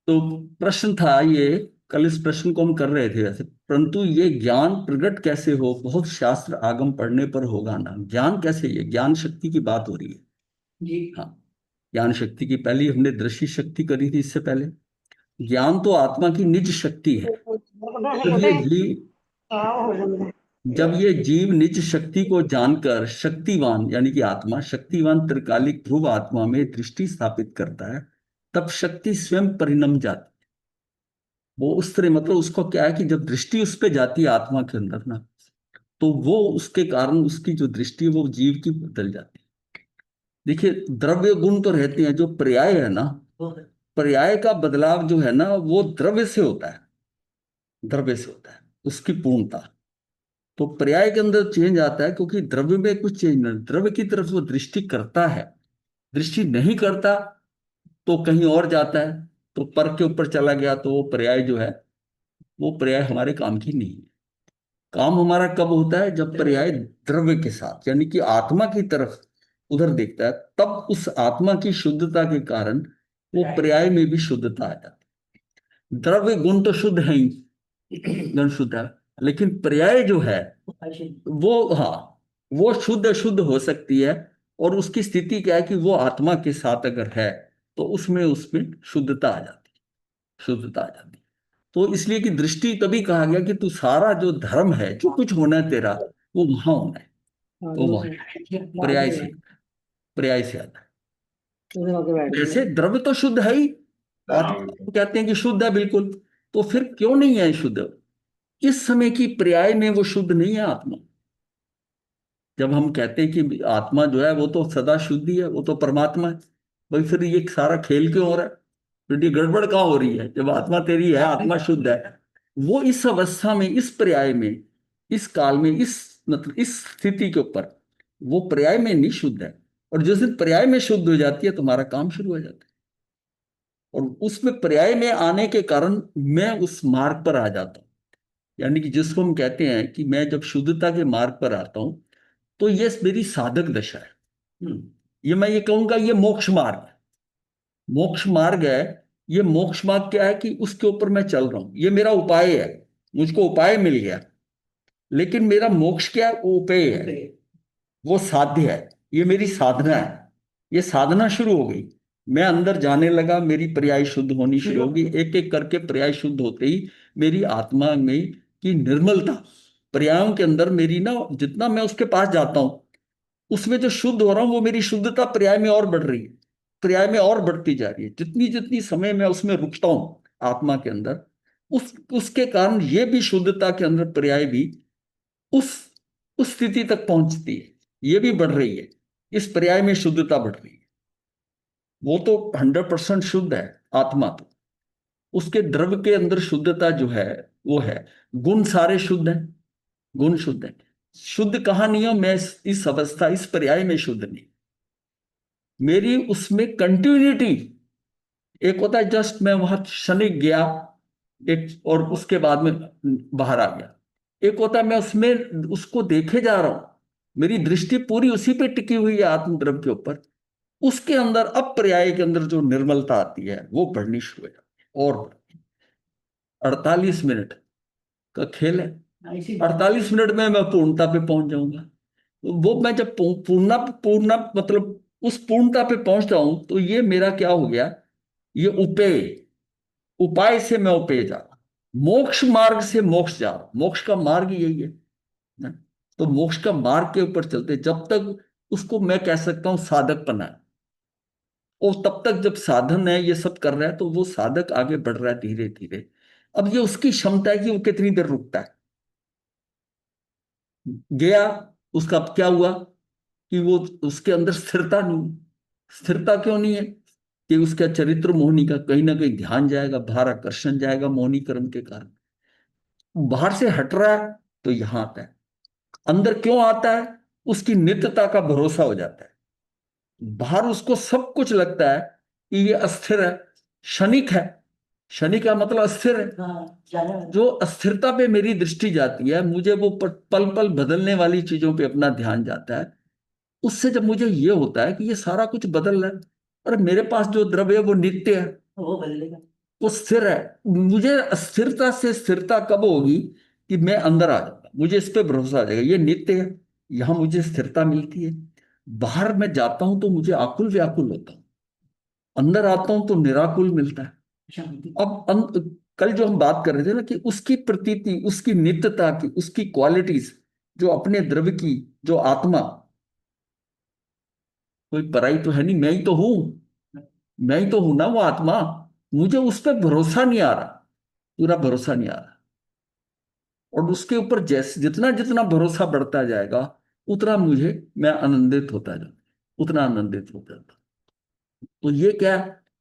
तो प्रश्न था ये, कल इस प्रश्न को हम कर रहे थे वैसे, परंतु ये ज्ञान प्रकट कैसे हो, बहुत शास्त्र आगम पढ़ने पर होगा ना। ज्ञान कैसे, ये ज्ञान शक्ति की बात हो रही है जी। हाँ, ज्ञान शक्ति की पहली हमने दृष्टि शक्ति करी थी इससे पहले। ज्ञान तो आत्मा की निज शक्ति है। जब ये जीव जब ये जीव निज शक्ति को जानकर शक्तिवान यानी कि आत्मा शक्तिवान त्रिकालिक ध्रुव आत्मा में दृष्टि स्थापित करता है, तब शक्ति स्वयं परिणम जाती है। वो उस तरह, मतलब उसको क्या है कि जब दृष्टि उस पे जाती है आत्मा के अंदर ना, तो वो उसके कारण उसकी जो दृष्टि है वो जीव की बदल जाती है। देखिए, द्रव्य गुण तो रहते हैं, जो पर्याय है ना, पर्याय का बदलाव जो है ना वो द्रव्य से होता है, द्रव्य से होता है उसकी पूर्णता। तो पर्याय के अंदर चेंज आता है, क्योंकि द्रव्य में कुछ चेंज नहीं, द्रव्य की तरफ वो दृष्टि करता है। दृष्टि नहीं करता तो कहीं और जाता है, तो पर के ऊपर चला गया, तो वो पर्याय जो है वो पर्याय हमारे काम की नहीं है। काम हमारा कब होता है, जब पर्याय द्रव्य के साथ यानी कि आत्मा की तरफ उधर देखता है, तब उस आत्मा की शुद्धता के कारण वो पर्याय में भी शुद्धता आ जाती है। द्रव्य गुण तो शुद्ध है ही, गुण शुद्ध है, लेकिन पर्याय जो है वो, हाँ, वो शुद्ध अशुद्ध हो सकती है। और उसकी स्थिति क्या है कि वो आत्मा के साथ अगर है तो उसमें उसमें शुद्धता आ जाती है, शुद्धता आ जाती है। तो इसलिए कि दृष्टि, तभी कहा गया कि तू सारा जो धर्म है, जो कुछ होना है तेरा, वो वहां होना है, वो वहां पर्याय से, पर्याय से आता है। जैसे द्रव्य तो शुद्ध है ही, आत्मा कहते हैं कि शुद्ध है बिल्कुल, तो फिर क्यों नहीं है शुद्ध? इस समय की पर्याय में वो शुद्ध नहीं है आत्मा। जब हम कहते हैं कि आत्मा जो है वो तो सदा शुद्धि है, वो तो परमात्मा है, भाई फिर ये सारा खेल क्यों हो रहा है? फिर ये गड़बड़ कहाँ हो रही है? जब आत्मा तेरी है, आत्मा शुद्ध है, वो इस अवस्था में, इस पर्याय में, इस काल में, इस मतलब इस स्थिति के ऊपर वो पर्याय में नहीं शुद्ध है। और जिस दिन पर्याय में शुद्ध हो जाती है तुम्हारा काम शुरू हो जाता है। और उसमें पर्याय में आने के कारण मैं उस मार्ग पर आ जाता हूँ। यानी कि जिसको हम कहते हैं कि मैं जब शुद्धता के मार्ग पर आता हूं, तो ये मेरी साधक दशा है। ये मैं ये कहूंगा, ये मोक्ष मार्ग है। मोक्ष मार्ग है। ये मोक्ष मार्ग क्या है कि उसके ऊपर मैं चल रहा हूं, ये मेरा उपाय है। मुझको उपाय मिल गया, लेकिन मेरा मोक्ष क्या है? वो उपेय है, वो साध्य है, ये मेरी साधना है। ये साधना शुरू हो गई, मैं अंदर जाने लगा, मेरी पर्याय शुद्ध होनी शुरू होगी। एक एक करके पर्याय शुद्ध होते ही मेरी आत्मा में की निर्मलता, पर्यायों के अंदर मेरी ना, जितना मैं उसके पास जाता हूं उसमें जो शुद्ध हो रहा हूं, वो मेरी शुद्धता पर्याय में और बढ़ रही है, पर्याय में और बढ़ती जा रही है। जितनी जितनी समय मैं उसमें रुकता हूं आत्मा के अंदर, उसके कारण ये भी शुद्धता के अंदर पर्याय भी उस उस स्थिति तक पहुंचती है, ये भी बढ़ रही है। इस पर्याय में शुद्धता बढ़ रही है। वो तो 100% शुद्ध है आत्मा, तो उसके द्रव्य के अंदर शुद्धता जो है वो है। गुण सारे शुद्ध हैं, गुण शुद्ध है। शुद्ध कहाँ नहीं हो मैं, इस अवस्था, इस पर्याय में शुद्ध नहीं। मेरी उसमें कंटिन्यूटी, एक होता है जस्ट मैं वहां क्षणिक गया एक, और उसके बाद में बाहर आ गया। एक होता है मैं उसमें उसको देखे जा रहा हूं, मेरी दृष्टि पूरी उसी पे टिकी हुई है आत्मद्रव्य के ऊपर। उसके अंदर अब पर्याय के अंदर जो निर्मलता आती है वो बढ़नी शुरू हो जाती है। और 48 मिनट का खेल है, 48 मिनट में मैं पूर्णता पे पहुंच जाऊंगा। वो मैं जब पूर्णा पूर्णा मतलब उस पूर्णता पे पहुंचता हूं, तो ये मेरा क्या हो गया, ये उपेय, उपाय से मैं उपेय जा रहा हूं, मोक्ष मार्ग से मोक्ष जा रहा हूं। मोक्ष का मार्ग यही है ना? तो मोक्ष का मार्ग के ऊपर चलते, जब तक उसको मैं कह सकता हूं साधक बना है, और तब तक जब साधन है ये सब कर रहा है, तो वो साधक आगे बढ़ रहा है धीरे धीरे। अब ये उसकी क्षमता है कि वो कितनी देर रुकता है। गया, उसका अब क्या हुआ कि वो, उसके अंदर स्थिरता नहीं। स्थिरता क्यों नहीं है? कि उसका चरित्र मोहनी का कहीं ना कहीं ध्यान जाएगा, बाहर आकर्षण जाएगा मोहनी कर्म के कारण। बाहर से हट रहा है तो यहां आता है। अंदर क्यों आता है? उसकी नित्यता का भरोसा हो जाता है। बाहर उसको सब कुछ लगता है कि ये अस्थिर है, क्षणिक है। क्षणिक का मतलब अस्थिर है। जो अस्थिरता पे मेरी दृष्टि जाती है, मुझे वो पल पल बदलने वाली चीजों पे अपना ध्यान जाता है। उससे जब मुझे ये होता है कि ये सारा कुछ बदल रहा है, और मेरे पास जो द्रव्य है वो नित्य है, वो बदलेगा, वो स्थिर है। मुझे अस्थिरता से स्थिरता कब होगी कि मैं अंदर आ जाऊंगा, मुझे इस पे भरोसा आ जाएगा, ये नित्य है, यहां मुझे स्थिरता मिलती है। बाहर मैं जाता हूं तो मुझे आकुल व्याकुल होता हूं, अंदर आता हूं तो निराकुल मिलता है। अब कल जो हम बात कर रहे थे ना कि उसकी प्रतीति, उसकी नित्यता की, उसकी क्वालिटीज, जो अपने द्रव्य की, जो आत्मा, कोई पराई तो है नहीं, मैं ही तो हूं, मैं ही तो हूं ना वो आत्मा। मुझे उस पर भरोसा नहीं आ रहा, पूरा भरोसा नहीं आ रहा। और उसके ऊपर जैसे जितना जितना भरोसा बढ़ता जाएगा, उतना मुझे, मैं आनंदित होता जाता, उतना आनंदित होता जाता। तो ये क्या,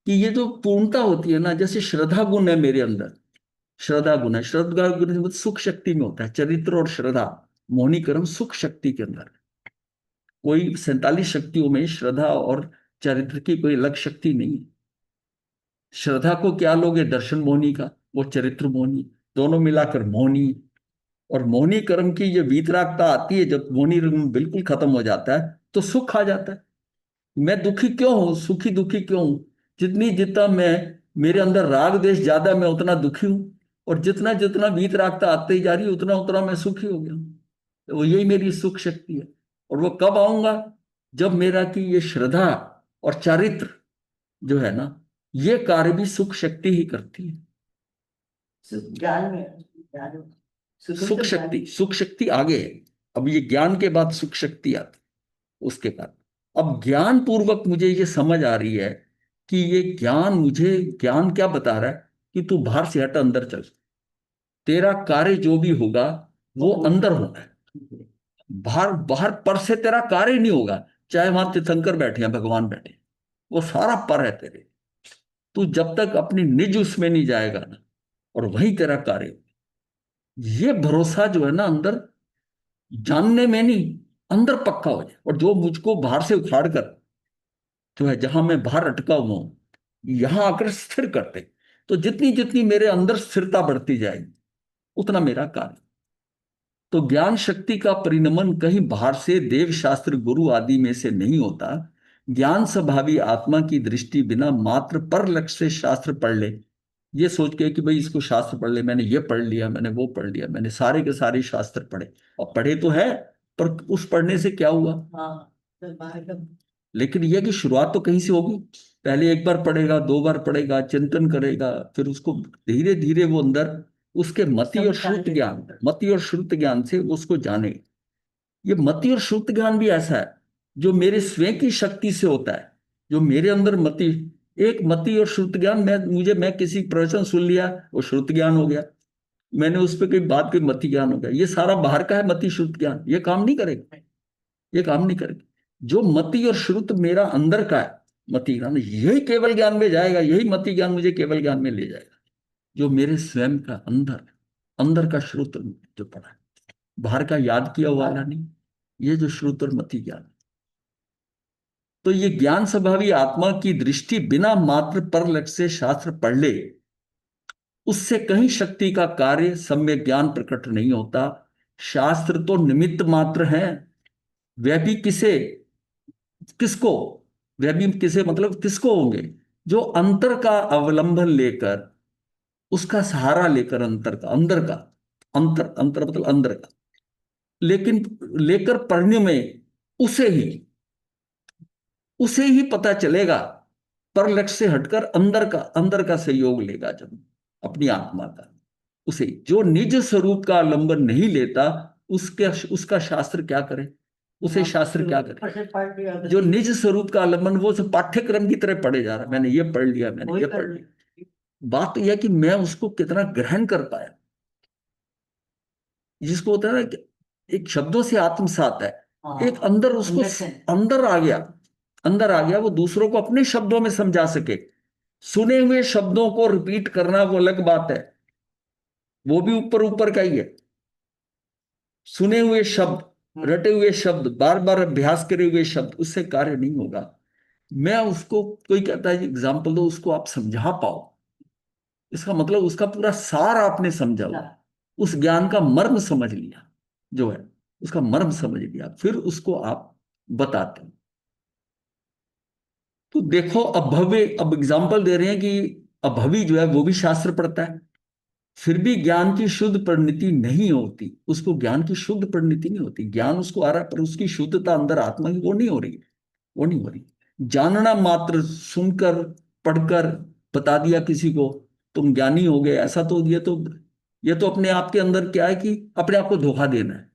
कि ये जो पूर्णता होती है ना, जैसे श्रद्धा गुण है मेरे अंदर, श्रद्धा गुण है, श्रद्धा गुण मतलब सुख शक्ति में होता है, चरित्र और श्रद्धा, मोहिनी कर्म सुख शक्ति के अंदर। कोई 47 शक्तियों में श्रद्धा और चरित्र की कोई अलग शक्ति नहीं है। श्रद्धा को क्या लोगे, दर्शन मोहिनी का, वो चरित्र मोहिनी, दोनों मिलाकर मोहिनी। और मोहिनी कर्म की ये वीतरागता आती है, जब मोहिनी कर्म बिल्कुल खत्म हो जाता है तो सुख आ जाता है। मैं दुखी क्यों हूं, सुखी दुखी क्यों हूं, जितनी जितना मैं, मेरे अंदर राग देश ज्यादा, मैं उतना दुखी हूं। और जितना जितना वीतरागता आते ही जा रही है, उतना उतना मैं सुखी हो गया हूं। तो यही मेरी सुख शक्ति है। और वो कब आऊंगा, जब मेरा कि ये श्रद्धा और चारित्र जो है ना, ये कार्य भी सुख शक्ति ही करती है। ज्ञान में, सुख शक्ति, सुख शक्ति आगे है। अब ये ज्ञान के बाद सुख शक्ति आती है, उसके बाद अब ज्ञान पूर्वक मुझे ये समझ आ रही है कि ये ज्ञान मुझे, ज्ञान क्या बता रहा है कि तू बाहर से हट, अंदर चल, तेरा कार्य जो भी होगा वो अंदर होना है। बाहर, बाहर पर से तेरा कार्य नहीं होगा। चाहे वहां तीर्थंकर बैठे हैं, भगवान बैठे हैं, वो सारा पर है तेरे। तू जब तक अपनी निज उसमें नहीं जाएगा ना, और वही तेरा कार्य होगा। ये भरोसा जो है ना अंदर, जानने में नहीं, अंदर पक्का हो जाए। और जो मुझको बाहर से उखाड़ कर जो है, जहां मैं बाहर अटका हुआ हूं, यहां आकर स्थिर करते, तो जितनी जितनी मेरे अंदर स्थिरता बढ़ती जाएगी, उतना मेरा कार्य। तो ज्ञान शक्ति का परिणमन कहीं बाहर से देव शास्त्र गुरु आदि में से नहीं होता। ज्ञान स्वभावी आत्मा की दृष्टि बिना मात्र पर लक्ष्य से शास्त्र पढ़ ले, ये सोच के कि भाई इसको शास्त्र पढ़ ले, मैंने ये पढ़ लिया, मैंने वो पढ़ लिया, मैंने सारे के सारे शास्त्र पढ़े, और पढ़े तो है, पर उस पढ़ने से क्या हुआ। हाँ, लेकिन यह कि शुरुआत तो कहीं से होगी। पहले एक बार पढ़ेगा, दो बार पढ़ेगा, चिंतन करेगा, फिर उसको धीरे धीरे वो अंदर, उसके मति और श्रुत ज्ञान, मति और श्रुत ज्ञान से उसको जाने। ये मति और श्रुत ज्ञान भी ऐसा है जो मेरे स्वयं की शक्ति से होता है, जो मेरे अंदर मति, एक मति और श्रुत ज्ञान, मैं किसी प्रवचन सुन लिया, वो श्रुत ज्ञान हो गया। मैंने उस पर कोई बात, कोई मति ज्ञान हो गया। ये सारा बाहर का है मति श्रुत ज्ञान, ये काम नहीं करेगा, ये काम नहीं करेगा। जो मति और श्रुत मेरा अंदर का है, मति ज्ञान, यही केवल ज्ञान में जाएगा, यही मति ज्ञान मुझे केवल ज्ञान में ले जाएगा, जो मेरे स्वयं का अंदर, अंदर का श्रुत जो पड़ा है, बाहर का याद किया हुआ वाला नहीं। ये जो श्रुत और मति ज्ञान, तो ये ज्ञान स्वभावी आत्मा की दृष्टि बिना मात्र पर लक्ष्य से शास्त्र पढ़ ले, उससे कहीं शक्ति का कार्य सम्यक ज्ञान प्रकट नहीं होता। शास्त्र तो निमित्त मात्र हैं। वह भी किसे, किसको, वह भी किसे मतलब किसको होंगे, जो अंतर का अवलंबन लेकर, उसका सहारा लेकर, अंतर का, अंदर का, अंतर, अंतर मतलब अंदर का, लेकिन लेकर पढ़ने में उसे ही, उसे ही पता चलेगा। पर लक्ष्य से हटकर अंदर का, अंदर का सहयोग लेगा जब, अपनी आत्मा का, उसे जो निज स्वरूप का अवलंबन नहीं लेता, उसके, उसका शास्त्र क्या करे, उसे शास्त्र क्या करे। जो निज स्वरूप का आलम्बन, वो सब पाठ्यक्रम की तरह पढ़े जा रहा है, मैंने ये पढ़ लिया, मैंने ये पढ़ लिया। बात तो यह है कि मैं उसको कितना ग्रहण कर पाया, जिसको होता है ना कि एक शब्दों से आत्मसात है, एक अंदर उसको अंदर आ गया, अंदर आ गया, वो दूसरों को अपने शब्दों में समझा सके। सुने हुए शब्दों को रिपीट करना वो अलग बात है, वो भी ऊपर ऊपर का ही है। सुने हुए शब्द, रटे हुए शब्द, बार बार अभ्यास करे हुए शब्द, उससे कार्य नहीं होगा। मैं उसको, कोई कहता है एग्जाम्पल दो, उसको आप समझा पाओ, इसका मतलब उसका पूरा सार आपने समझा हुआ, उस ज्ञान का मर्म समझ लिया, जो है उसका मर्म समझ लिया, फिर उसको आप बताते हो। तो देखो अब भव्य, अब एग्जाम्पल दे रहे हैं कि अभवी जो है वो भी शास्त्र पढ़ता है, फिर भी ज्ञान की शुद्ध परिणति नहीं होती, उसको ज्ञान की शुद्ध परिणति नहीं होती। ज्ञान उसको आ रहा है पर उसकी शुद्धता अंदर आत्मा की वो नहीं हो रही, वो नहीं हो रही। जानना मात्र, सुनकर पढ़कर बता दिया किसी को तुम ज्ञानी हो गए, ऐसा तो ये तो अपने आप के अंदर क्या है कि अपने आप को धोखा देना है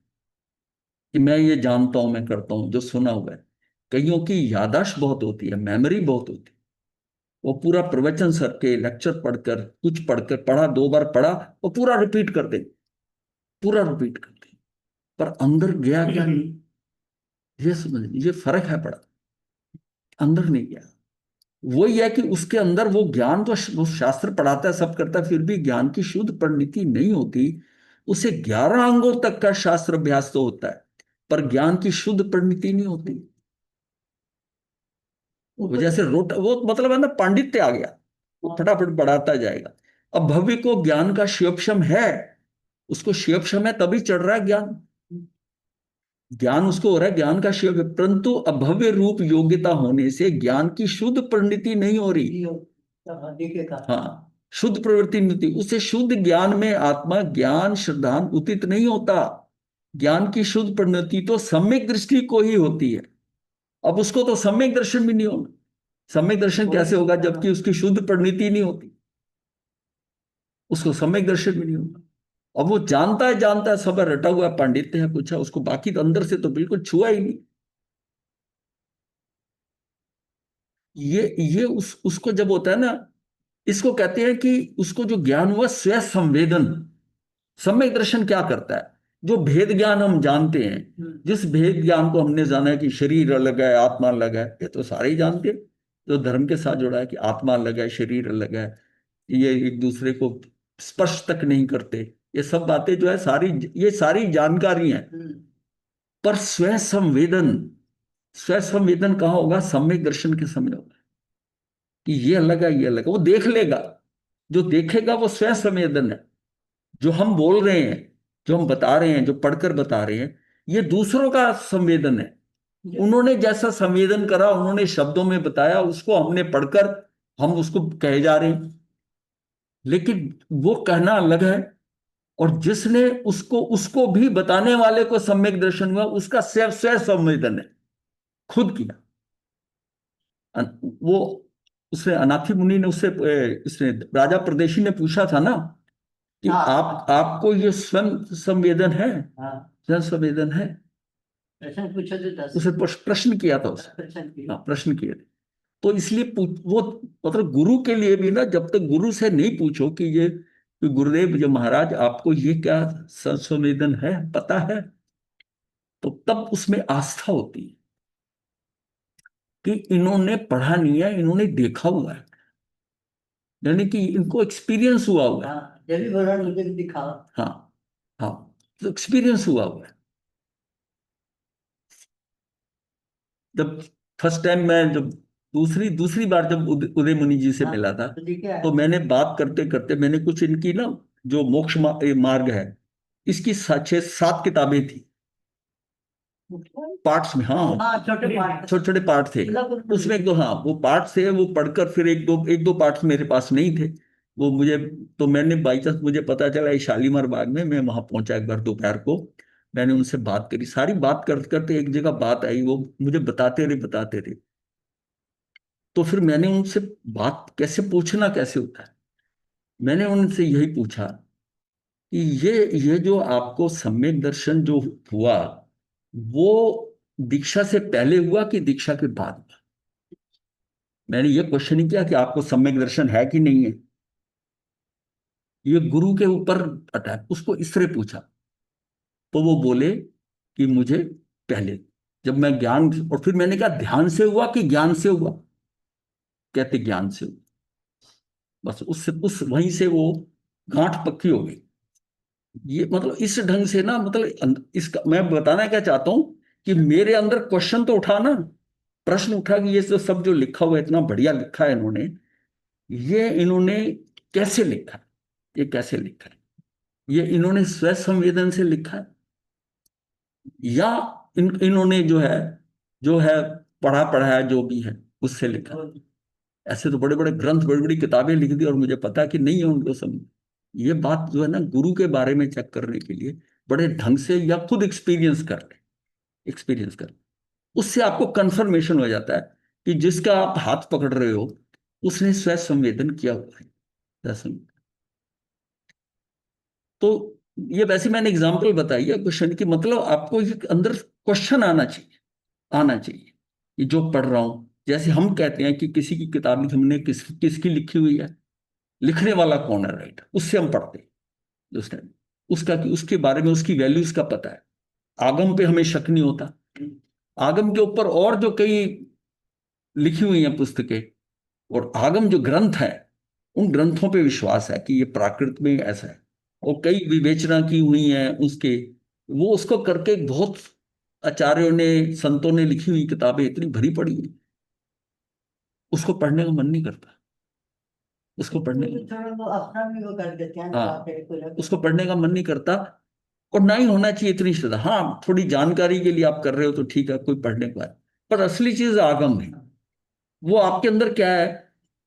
कि मैं ये जानता हूं, मैं करता हूं जो सुना हुआ है। कईयों की याददाश्त बहुत होती है, मेमोरी बहुत होती है, वो पूरा प्रवचन सर के लेक्चर पढ़कर, कुछ पढ़कर, पढ़ा 2 बार पढ़ा, वो पूरा रिपीट कर दे, पूरा रिपीट कर दे, पर अंदर गया क्या नहीं, ये समझ, ये फर्क है बड़ा, अंदर नहीं गया। वही है कि उसके अंदर वो ज्ञान तो वो शास्त्र पढ़ाता है, सब करता है, फिर भी ज्ञान की शुद्ध परिणति नहीं होती। उसे 11 अंगों तक का शास्त्र अभ्यास तो होता है, पर ज्ञान की शुद्ध परिणति नहीं होती। वो जैसे रोट, वो मतलब है ना, पांडित्य आ गया, वो फटाफट बढ़ाता जाएगा। अब भव्य को ज्ञान का शिवक्षम है, उसको शिवक्षम है तभी चढ़ रहा है ज्ञान, ज्ञान उसको हो रहा है, ज्ञान का शिव, परंतु अभव्य रूप योग्यता होने से ज्ञान की शुद्ध परिणति नहीं हो रही। हाँ, शुद्ध प्रवृत्ति नहीं होती उसे, शुद्ध ज्ञान में आत्मा ज्ञान श्रद्धान उचित नहीं होता। ज्ञान की शुद्ध परिणति तो सम्यक दृष्टि को ही होती है। अब उसको तो सम्यक दर्शन भी नहीं होगा। सम्यक दर्शन कैसे होगा जबकि उसकी शुद्ध परिणति नहीं होती, उसको सम्यक दर्शन भी नहीं होगा। अब वो जानता है सब रटा हुआ है, पांडित्य है, कुछ है उसको, बाकी तो अंदर से तो बिल्कुल छुआ ही नहीं। ये उसको जब होता है ना, इसको कहते हैं कि उसको जो ज्ञान हुआ स्व संवेदन। सम्यक दर्शन क्या करता है, जो भेद ज्ञान हम जानते हैं, जिस भेद ज्ञान को हमने जाना है कि शरीर अलग है आत्मा अलग है, ये तो सारे ही जानते हैं, जो धर्म के साथ जुड़ा है कि आत्मा अलग है शरीर अलग है, ये एक दूसरे को स्पर्श तक नहीं करते, ये सब बातें जो है सारी, ये सारी जानकारी है। पर स्व संवेदन कहाँ होगा, सम्यक दर्शन के समय होगा कि ये अलग है ये अलग है, वो देख लेगा, जो देखेगा वो स्व संवेदन है। जो हम बोल रहे हैं, जो हम बता रहे हैं, जो पढ़कर बता रहे हैं, ये दूसरों का संवेदन है। उन्होंने जैसा संवेदन करा, उन्होंने शब्दों में बताया, उसको हमने पढ़कर हम उसको कहे जा रहे हैं, लेकिन वो कहना अलग है। और जिसने उसको उसको भी बताने वाले को सम्यक दर्शन हुआ, उसका स्व स्व संवेदन है, खुद किया। वो उसने, अनाथी मुनि ने उससे इसने राजा प्रदेशी ने पूछा था ना कि आपको ये स्वयं संवेदन है, स्वयं संवेदन है, उसे प्रश्न किया था उसने, हाँ प्रश्न किए थे। तो इसलिए वो मतलब गुरु के लिए भी ना, जब तक गुरु से नहीं पूछो कि ये कि गुरुदेव जो महाराज आपको ये क्या संवेदन है, पता है, तो तब उसमें आस्था होती है कि इन्होंने पढ़ा नहीं है, इन्होंने देखा हुआ है, यानी कि इनको एक्सपीरियंस हुआ हुआ है। जब भी भगवान मुझे दिखा, हाँ हाँ, तो एक्सपीरियंस हुआ हुआ है। जब फर्स्ट टाइम मैं जब दूसरी दूसरी बार जब उदय मुनि जी से मिला था, तो मैंने बात करते करते मैंने कुछ इनकी ना, जो मोक्ष मार्ग है, इसकी 6-7 किताबें थी, पार्ट्स में, हाँ छोटे छोटे पार्ट थे उसमें, एक दो, हाँ वो पार्ट थे, वो पढ़कर फिर एक दो पार्ट्स मेरे पास नहीं थे, वो मुझे, तो मैंने बाई चांस मुझे पता चला ये शालीमार बाग में, मैं वहां पहुंचा एक बार दोपहर को, मैंने उनसे बात करी, सारी बात करते करते एक जगह बात आई, वो मुझे बताते रहे। तो फिर मैंने उनसे बात कैसे, पूछना कैसे होता है, मैंने उनसे यही पूछा कि ये जो आपको सम्यक दर्शन जो हुआ, वो दीक्षा से पहले हुआ कि दीक्षा के बाद हुआ। मैंने ये क्वेश्चन नहीं किया कि आपको सम्यक दर्शन है कि नहीं है, ये गुरु के ऊपर अटैक, उसको इस तरह पूछा। तो वो बोले कि मुझे पहले, जब मैं ज्ञान, और फिर मैंने कहा ध्यान से हुआ कि ज्ञान से हुआ, कहते ज्ञान से हुआ। बस उससे उस वहीं से वो गांठ पक्की हो गई। ये मतलब इस ढंग से ना, मतलब इसका मैं बताना क्या चाहता हूं कि मेरे अंदर क्वेश्चन तो उठा ना, प्रश्न उठा कि ये सब जो लिखा हुआ है, इतना बढ़िया लिखा है इन्होंने, ये इन्होंने कैसे लिखा है, ये कैसे लिखा है, ये इन्होंने स्व संवेदन से लिखा है, या इन्होंने जो है पढ़ा है जो भी है उससे लिखा है। ऐसे तो बड़े बड़े ग्रंथ, बड़ी बड़ी किताबें लिख दी और मुझे पता कि नहीं है उनको समझ। ये बात जो है ना, गुरु के बारे में चेक करने के लिए बड़े ढंग से या खुद एक्सपीरियंस कर ले, एक्सपीरियंस कर, उससे आपको कंफर्मेशन हो जाता है कि जिसका आप हाथ पकड़ रहे हो उसने स्वयं संवेदन किया हुआ है। स्वयं। तो ये वैसे मैंने एग्जांपल बताई है क्वेश्चन की, मतलब आपको ये अंदर क्वेश्चन आना चाहिए, आना चाहिए कि जो पढ़ रहा हूं, जैसे हम कहते हैं कि किसी की किताब हमने किसकी लिखी हुई है, लिखने वाला कौन है, राइट, उससे हम पढ़ते हैं। उसने उसका कि उसके बारे में उसकी वैल्यूज का पता है। आगम पे हमें शक नहीं होता। आगम के ऊपर और जो कई लिखी हुई हैं पुस्तकें और आगम जो ग्रंथ है, उन ग्रंथों पे विश्वास है कि ये प्राकृत में ऐसा है। और कई विवेचना की हुई है उसके, वो उसको करके बहुत आचार्यों ने, संतों ने लिखी हुई किताबें इतनी भरी पड़ी हैं, उसको पढ़ने का मन नहीं करता। उसको पढ़ने थोड़ा वो अपना भी वो कर देते हैं, हाँ, उसको पढ़ने का मन नहीं करता। और ना ही होना चाहिए इतनी श्रद्धा। हाँ, थोड़ी जानकारी के लिए आप कर रहे हो तो ठीक है, कोई पढ़ने को है, पर असली चीज आगम है। वो आपके अंदर क्या है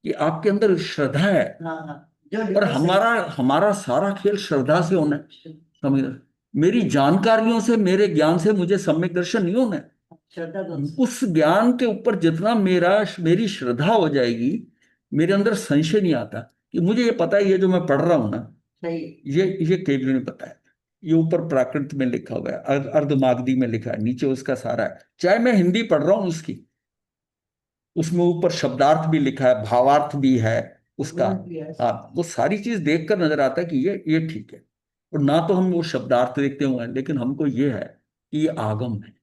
कि आपके अंदर श्रद्धा है। हाँ, हाँ, और हमारा हमारा सारा खेल श्रद्धा से होना है। समझ रहे? मेरी जानकारियों से, मेरे ज्ञान से मुझे सम्यक दर्शन नहीं होना है। श्रद्धा उस ज्ञान के ऊपर जितना मेरी श्रद्धा हो जाएगी, मेरे अंदर संशय नहीं आता कि मुझे ये पता है, ये जो मैं पढ़ रहा हूं ना, सही, ये केवल नहीं पता है। ये ऊपर प्राकृत में लिखा हुआ है, अर्धमागधी में लिखा है, नीचे उसका सारा है। चाहे मैं हिंदी पढ़ रहा हूँ उसकी, उसमें ऊपर शब्दार्थ भी लिखा है, भावार्थ भी है उसका। हाँ, वो सारी चीज देखकर नजर आता है कि ये ठीक है। और ना तो हम वो शब्दार्थ देखते हुए हैं, लेकिन हमको ये है कि ये आगम है,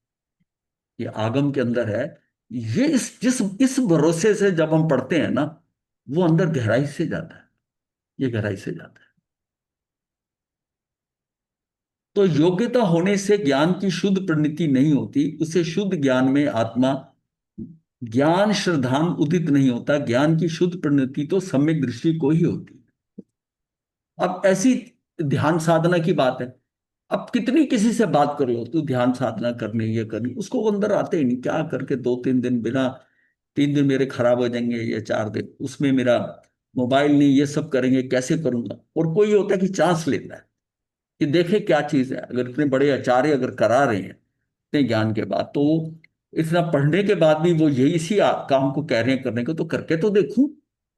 ये आगम के अंदर है। ये इस भरोसे से जब हम पढ़ते हैं ना, वो अंदर गहराई से जाता है, ये गहराई से जाता है। तो योग्यता होने से ज्ञान की शुद्ध परिणति नहीं होती, उसे शुद्ध ज्ञान में आत्मा, ज्ञान श्रद्धान उदित नहीं होता। ज्ञान की शुद्ध परिणति तो सम्यक दृष्टि को ही होती है। अब ऐसी ध्यान साधना की बात है। अब कितनी किसी से बात कर लो, तू ध्यान साधना करनी, ये करनी, उसको अंदर आते ही नहीं। क्या करके 2-3 दिन बिना, 3 दिन मेरे खराब हो जाएंगे, या 4 दिन उसमें मेरा मोबाइल नहीं, ये सब करेंगे, कैसे करूंगा। और कोई होता है कि चांस लेता है कि देखे क्या चीज है। अगर इतने बड़े आचार्य अगर करा रहे हैं इतने ज्ञान के बाद, तो इतना पढ़ने के बाद भी वो यही इसी काम को कह रहे हैं करने को, तो करके तो देखूं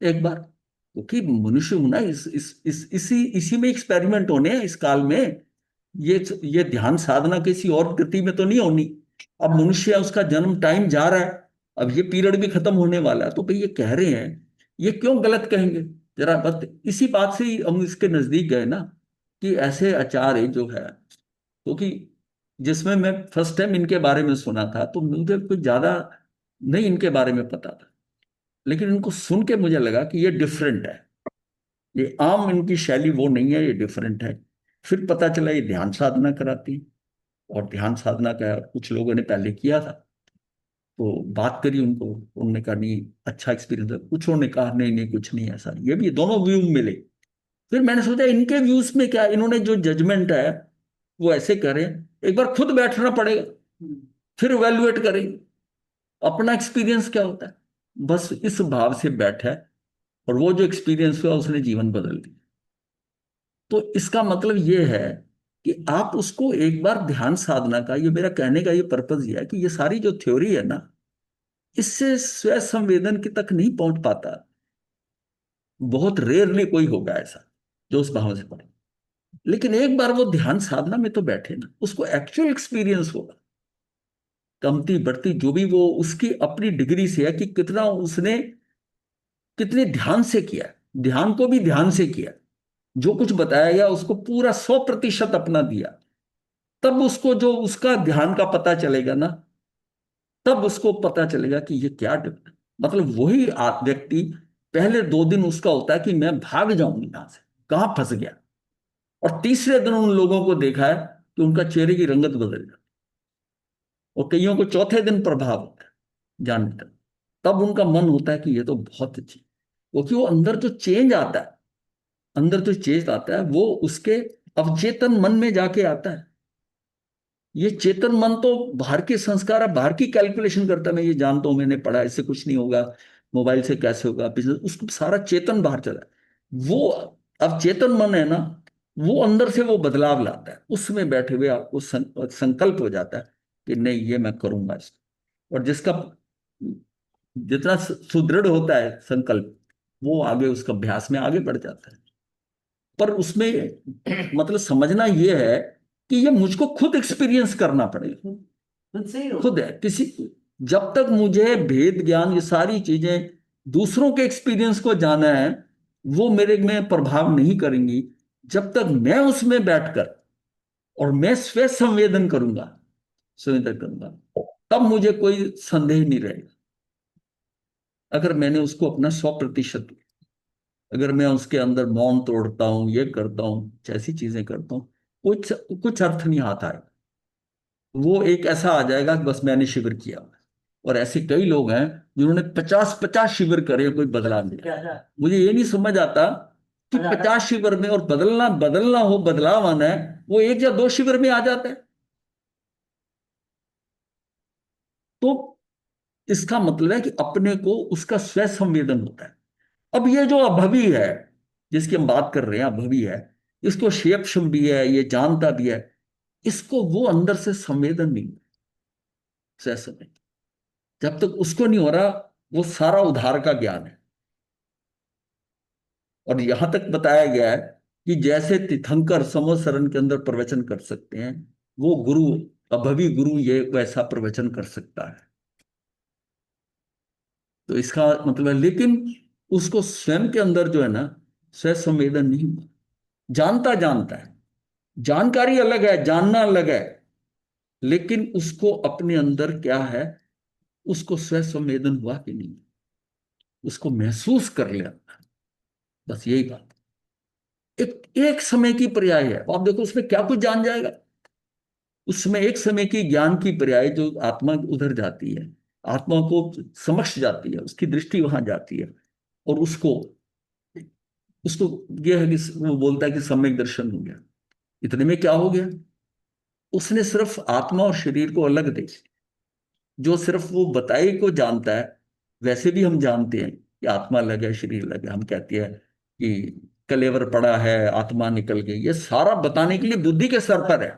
एक बार। क्योंकि मनुष्य हूं ना, इसी में एक्सपेरिमेंट होने हैं इस काल में। ये ध्यान साधना किसी और गति में तो नहीं होनी। अब मनुष्य है, उसका जन्म टाइम जा रहा है, अब ये पीरियड भी खत्म होने वाला है, तो भाई ये कह रहे हैं, ये क्यों गलत कहेंगे। जरा बस इसी बात से ही हम इसके नजदीक गए ना, कि ऐसे आचार्य जो है, क्योंकि जिसमें मैं फर्स्ट टाइम इनके बारे में सुना था तो मुझे कुछ ज्यादा नहीं इनके बारे में पता था, लेकिन इनको सुन के मुझे लगा कि ये डिफरेंट है, ये आम इनकी शैली वो नहीं है, ये डिफरेंट है। फिर पता चला ये ध्यान साधना कराती, और ध्यान साधना का कुछ लोगों ने पहले किया था, तो बात करी उनको, उन्होंने कहा नहीं अच्छा एक्सपीरियंस है, कुछ ने कहा नहीं नहीं कुछ नहीं ऐसा, ये भी दोनों व्यू मिले। फिर मैंने सोचा इनके व्यूज में क्या, इन्होंने जो जजमेंट है वो ऐसे करें, एक बार खुद बैठना पड़ेगा, फिर इवेल्युएट करेंगे अपना एक्सपीरियंस क्या होता है। बस इस भाव से बैठा है, और वो जो एक्सपीरियंस हुआ उसने जीवन बदल दिया। तो इसका मतलब ये है कि आप उसको एक बार ध्यान साधना का, ये मेरा कहने का ये पर्पज ये है कि ये सारी जो थ्योरी है ना, इससे स्व संवेदन की तक नहीं पहुंच पाता। बहुत रेयरली कोई होगा ऐसा जो उस भाव से पढ़े। लेकिन एक बार वो ध्यान साधना में तो बैठे ना, उसको एक्चुअल एक्सपीरियंस होगा, कमती बढ़ती जो भी वो उसकी अपनी डिग्री से है कि कितना उसने, कितने ध्यान से किया, ध्यान को भी ध्यान से किया, जो कुछ बताया गया उसको पूरा 100% अपना दिया। तब उसको जो उसका ध्यान का पता चलेगा ना, तब उसको पता चलेगा कि ये क्या मतलब वही व्यक्ति पहले 2 दिन उसका होता है कि मैं भाग जाऊं यहां से, कहां फंस गया। और तीसरे दिन उन लोगों को देखा है कि उनका चेहरे की रंगत बदल जाती है। और कईयों को चौथे दिन प्रभाव होता है जानने तक। तब उनका मन होता है कि ये तो बहुत अच्छी, क्योंकि वो अंदर जो चेंज आता है, अंदर जो चेंज आता है वो उसके अवचेतन मन में जाके आता है। ये चेतन मन तो बाहर के संस्कार है, बाहर की कैलकुलेशन करता है, मैं ये जानता हूं, मैंने पढ़ा, इससे कुछ नहीं होगा, मोबाइल से कैसे होगा, बिजनेस, उसको सारा चेतन बाहर चला है। वो अब चेतन मन है ना, वो अंदर से वो बदलाव लाता है, उसमें बैठे हुए आपको संकल्प हो जाता है कि नहीं ये मैं करूंगा इसको। और जिसका जितना सुदृढ़ होता है संकल्प, वो आगे उसका अभ्यास में आगे बढ़ जाता है। पर उसमें मतलब समझना ये है कि ये मुझको खुद एक्सपीरियंस करना पड़ेगा, खुद है किसी। जब तक मुझे भेद ज्ञान ये सारी चीजें दूसरों के एक्सपीरियंस को जाना है, वो मेरे में प्रभाव नहीं करेंगी जब तक मैं उसमें बैठकर और मैं स्व संवेदन करूंगा, संवेदन करूंगा, तब मुझे कोई संदेह नहीं रहेगा। अगर मैंने उसको अपना 100%, अगर मैं उसके अंदर मौन तोड़ता हूं, ये करता हूं, ऐसी चीजें करता हूं, कुछ कुछ अर्थ नहीं आता है। वो एक ऐसा आ जाएगा कि बस मैंने शिविर किया। और ऐसे कई लोग हैं जिन्होंने 50-50 शिविर करे, कोई बदलाव नहीं आया। मुझे ये नहीं समझ आता कि 50 शिविर में, और बदलना बदलना हो, बदलाव आना है, वो 1 या 2 शिविर में आ जाता है। तो इसका मतलब है कि अपने को उसका स्व संवेदन होता है। अब ये जो अभवी है, जिसकी हम बात कर रहे हैं, अभवी है, इसको क्षेपक्षम भी है, ये जानता भी है, इसको वो अंदर से संवेदन नहीं, स्व संवेदन जब तक उसको नहीं हो रहा, वो सारा उधार का ज्ञान है। और यहां तक बताया गया है कि जैसे तीर्थंकर समोसरण के अंदर प्रवचन कर सकते हैं, वो गुरु, अभवी गुरु, ये वैसा प्रवचन कर सकता है। तो इसका मतलब है, लेकिन उसको स्वयं के अंदर जो है ना, स्व संवेदन नहीं हुआ। जानता जानता है, जानकारी अलग है, जानना अलग है, लेकिन उसको अपने अंदर क्या है, उसको स्व संवेदन हुआ कि नहीं, उसको महसूस कर लिया, बस यही बात। एक एक समय की पर्याय है, आप देखो उसमें क्या कुछ जान जाएगा। उसमें एक समय की ज्ञान की पर्याय जो आत्मा उधर जाती है, आत्मा को समक्ष जाती है, उसकी दृष्टि वहां जाती है, और उसको उसको यह है कि वो बोलता है कि सम्यक दर्शन हो गया। इतने में क्या हो गया, उसने सिर्फ आत्मा और शरीर को अलग देख लिया। जो सिर्फ वो बताए को जानता है, वैसे भी हम जानते हैं कि आत्मा अलग है, शरीर अलग है। हम कहते हैं कि कलेवर पड़ा है, आत्मा निकल गई, ये सारा बताने के लिए बुद्धि के स्तर पर है।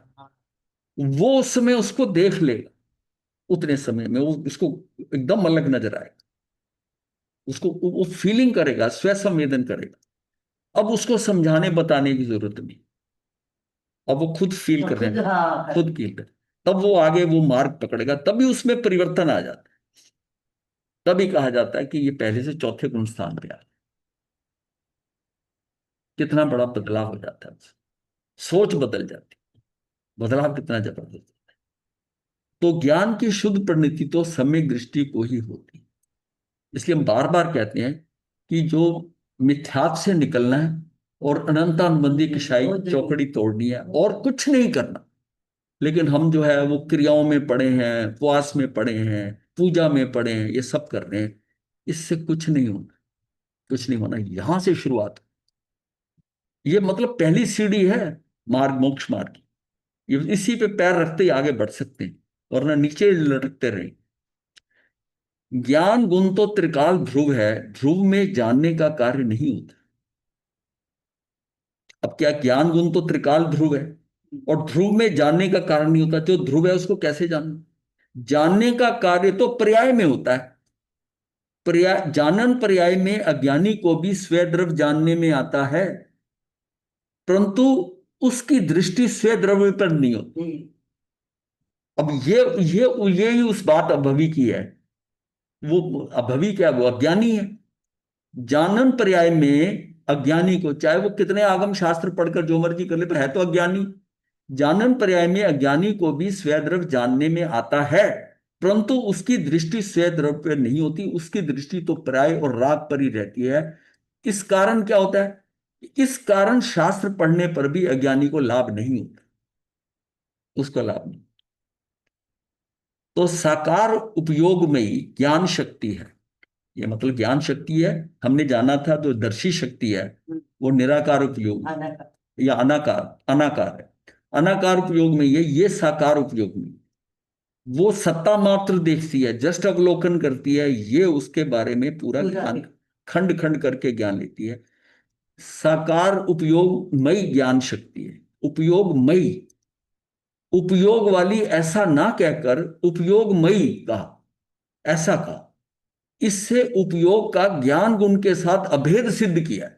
वो उस समय उसको देख लेगा, उतने समय में वो उसको एकदम अलग नजर आएगा, उसको वो फीलिंग करेगा, स्व संवेदन करेगा। अब उसको समझाने बताने की जरूरत नहीं, अब वो खुद फील कर रहे हैं, खुद फील कर, तब वो आगे वो मार्ग पकड़ेगा, तभी उसमें परिवर्तन आ जाता है। तभी कहा जाता है कि ये पहले से चौथे गुण स्थान पे आ, कितना बड़ा बदलाव हो जाता है, सोच बदल जाती है, बदलाव कितना जबरदस्त। तो ज्ञान की शुद्ध परिणति तो सम्यक दृष्टि को ही होती है। इसलिए हम बार बार कहते हैं कि जो मिथ्यात्व से निकलना है और अनंतानुबंधी किशाई चौकड़ी तोड़नी है, और कुछ नहीं करना। लेकिन हम जो है वो क्रियाओं में पड़े हैं, उपवास में पड़े हैं, पूजा में पड़े हैं, ये सब कर रहे हैं, इससे कुछ नहीं होना, कुछ नहीं होना। यहां से शुरुआत, ये मतलब पहली सीढ़ी है मार्ग, मोक्ष मार्ग की। ये इसी पे पैर रखते ही आगे बढ़ सकते हैं, वरना नीचे लटकते रहे। ज्ञान गुण तो त्रिकाल ध्रुव है, ध्रुव में जानने का कार्य नहीं होता। अब क्या, ज्ञान गुण तो त्रिकाल ध्रुव है, और ध्रुव में जानने का कारण नहीं होता। जो ध्रुव है उसको कैसे जानना, जानने का कार्य तो पर्याय में होता है। पर्याय, जानन पर्याय में अज्ञानी को भी स्वद्रव्य जानने में आता है, परंतु उसकी दृष्टि स्वद्रव्य पर नहीं होती। अब ये ही उस बात अभवी की है। वो अभवी क्या, वो अज्ञानी है। जानन पर्याय में अज्ञानी को, चाहे वो कितने आगम शास्त्र पढ़कर जो मर्जी कर ले, पर है तो अज्ञानी। जानन पर्याय में अज्ञानी को भी स्वद्रव्य जानने में आता है, परंतु उसकी दृष्टि स्वद्रव्य पर नहीं होती, उसकी दृष्टि तो पर्याय और राग पर ही रहती है। इस कारण क्या होता है, इस कारण शास्त्र पढ़ने पर भी अज्ञानी को लाभ नहीं होता, उसका लाभ नहीं। तो साकार उपयोग में ही ज्ञान शक्ति है। ये मतलब ज्ञान शक्ति है, हमने जाना था जो दर्शी शक्ति है, वो निराकार उपयोग या अनाकार, अनाकार है। अनाकार उपयोग में ये साकार उपयोग में, वो सत्ता मात्र देखती है, जस्ट अवलोकन करती है, ये उसके बारे में पूरा ज्ञान खंड खंड करके ज्ञान लेती है। साकार उपयोगमयी ज्ञान शक्ति है, उपयोगमयी, उपयोग वाली ऐसा ना कहकर उपयोगमयी कहा, ऐसा कहा। इससे उपयोग का ज्ञान गुण के साथ अभेद सिद्ध किया है।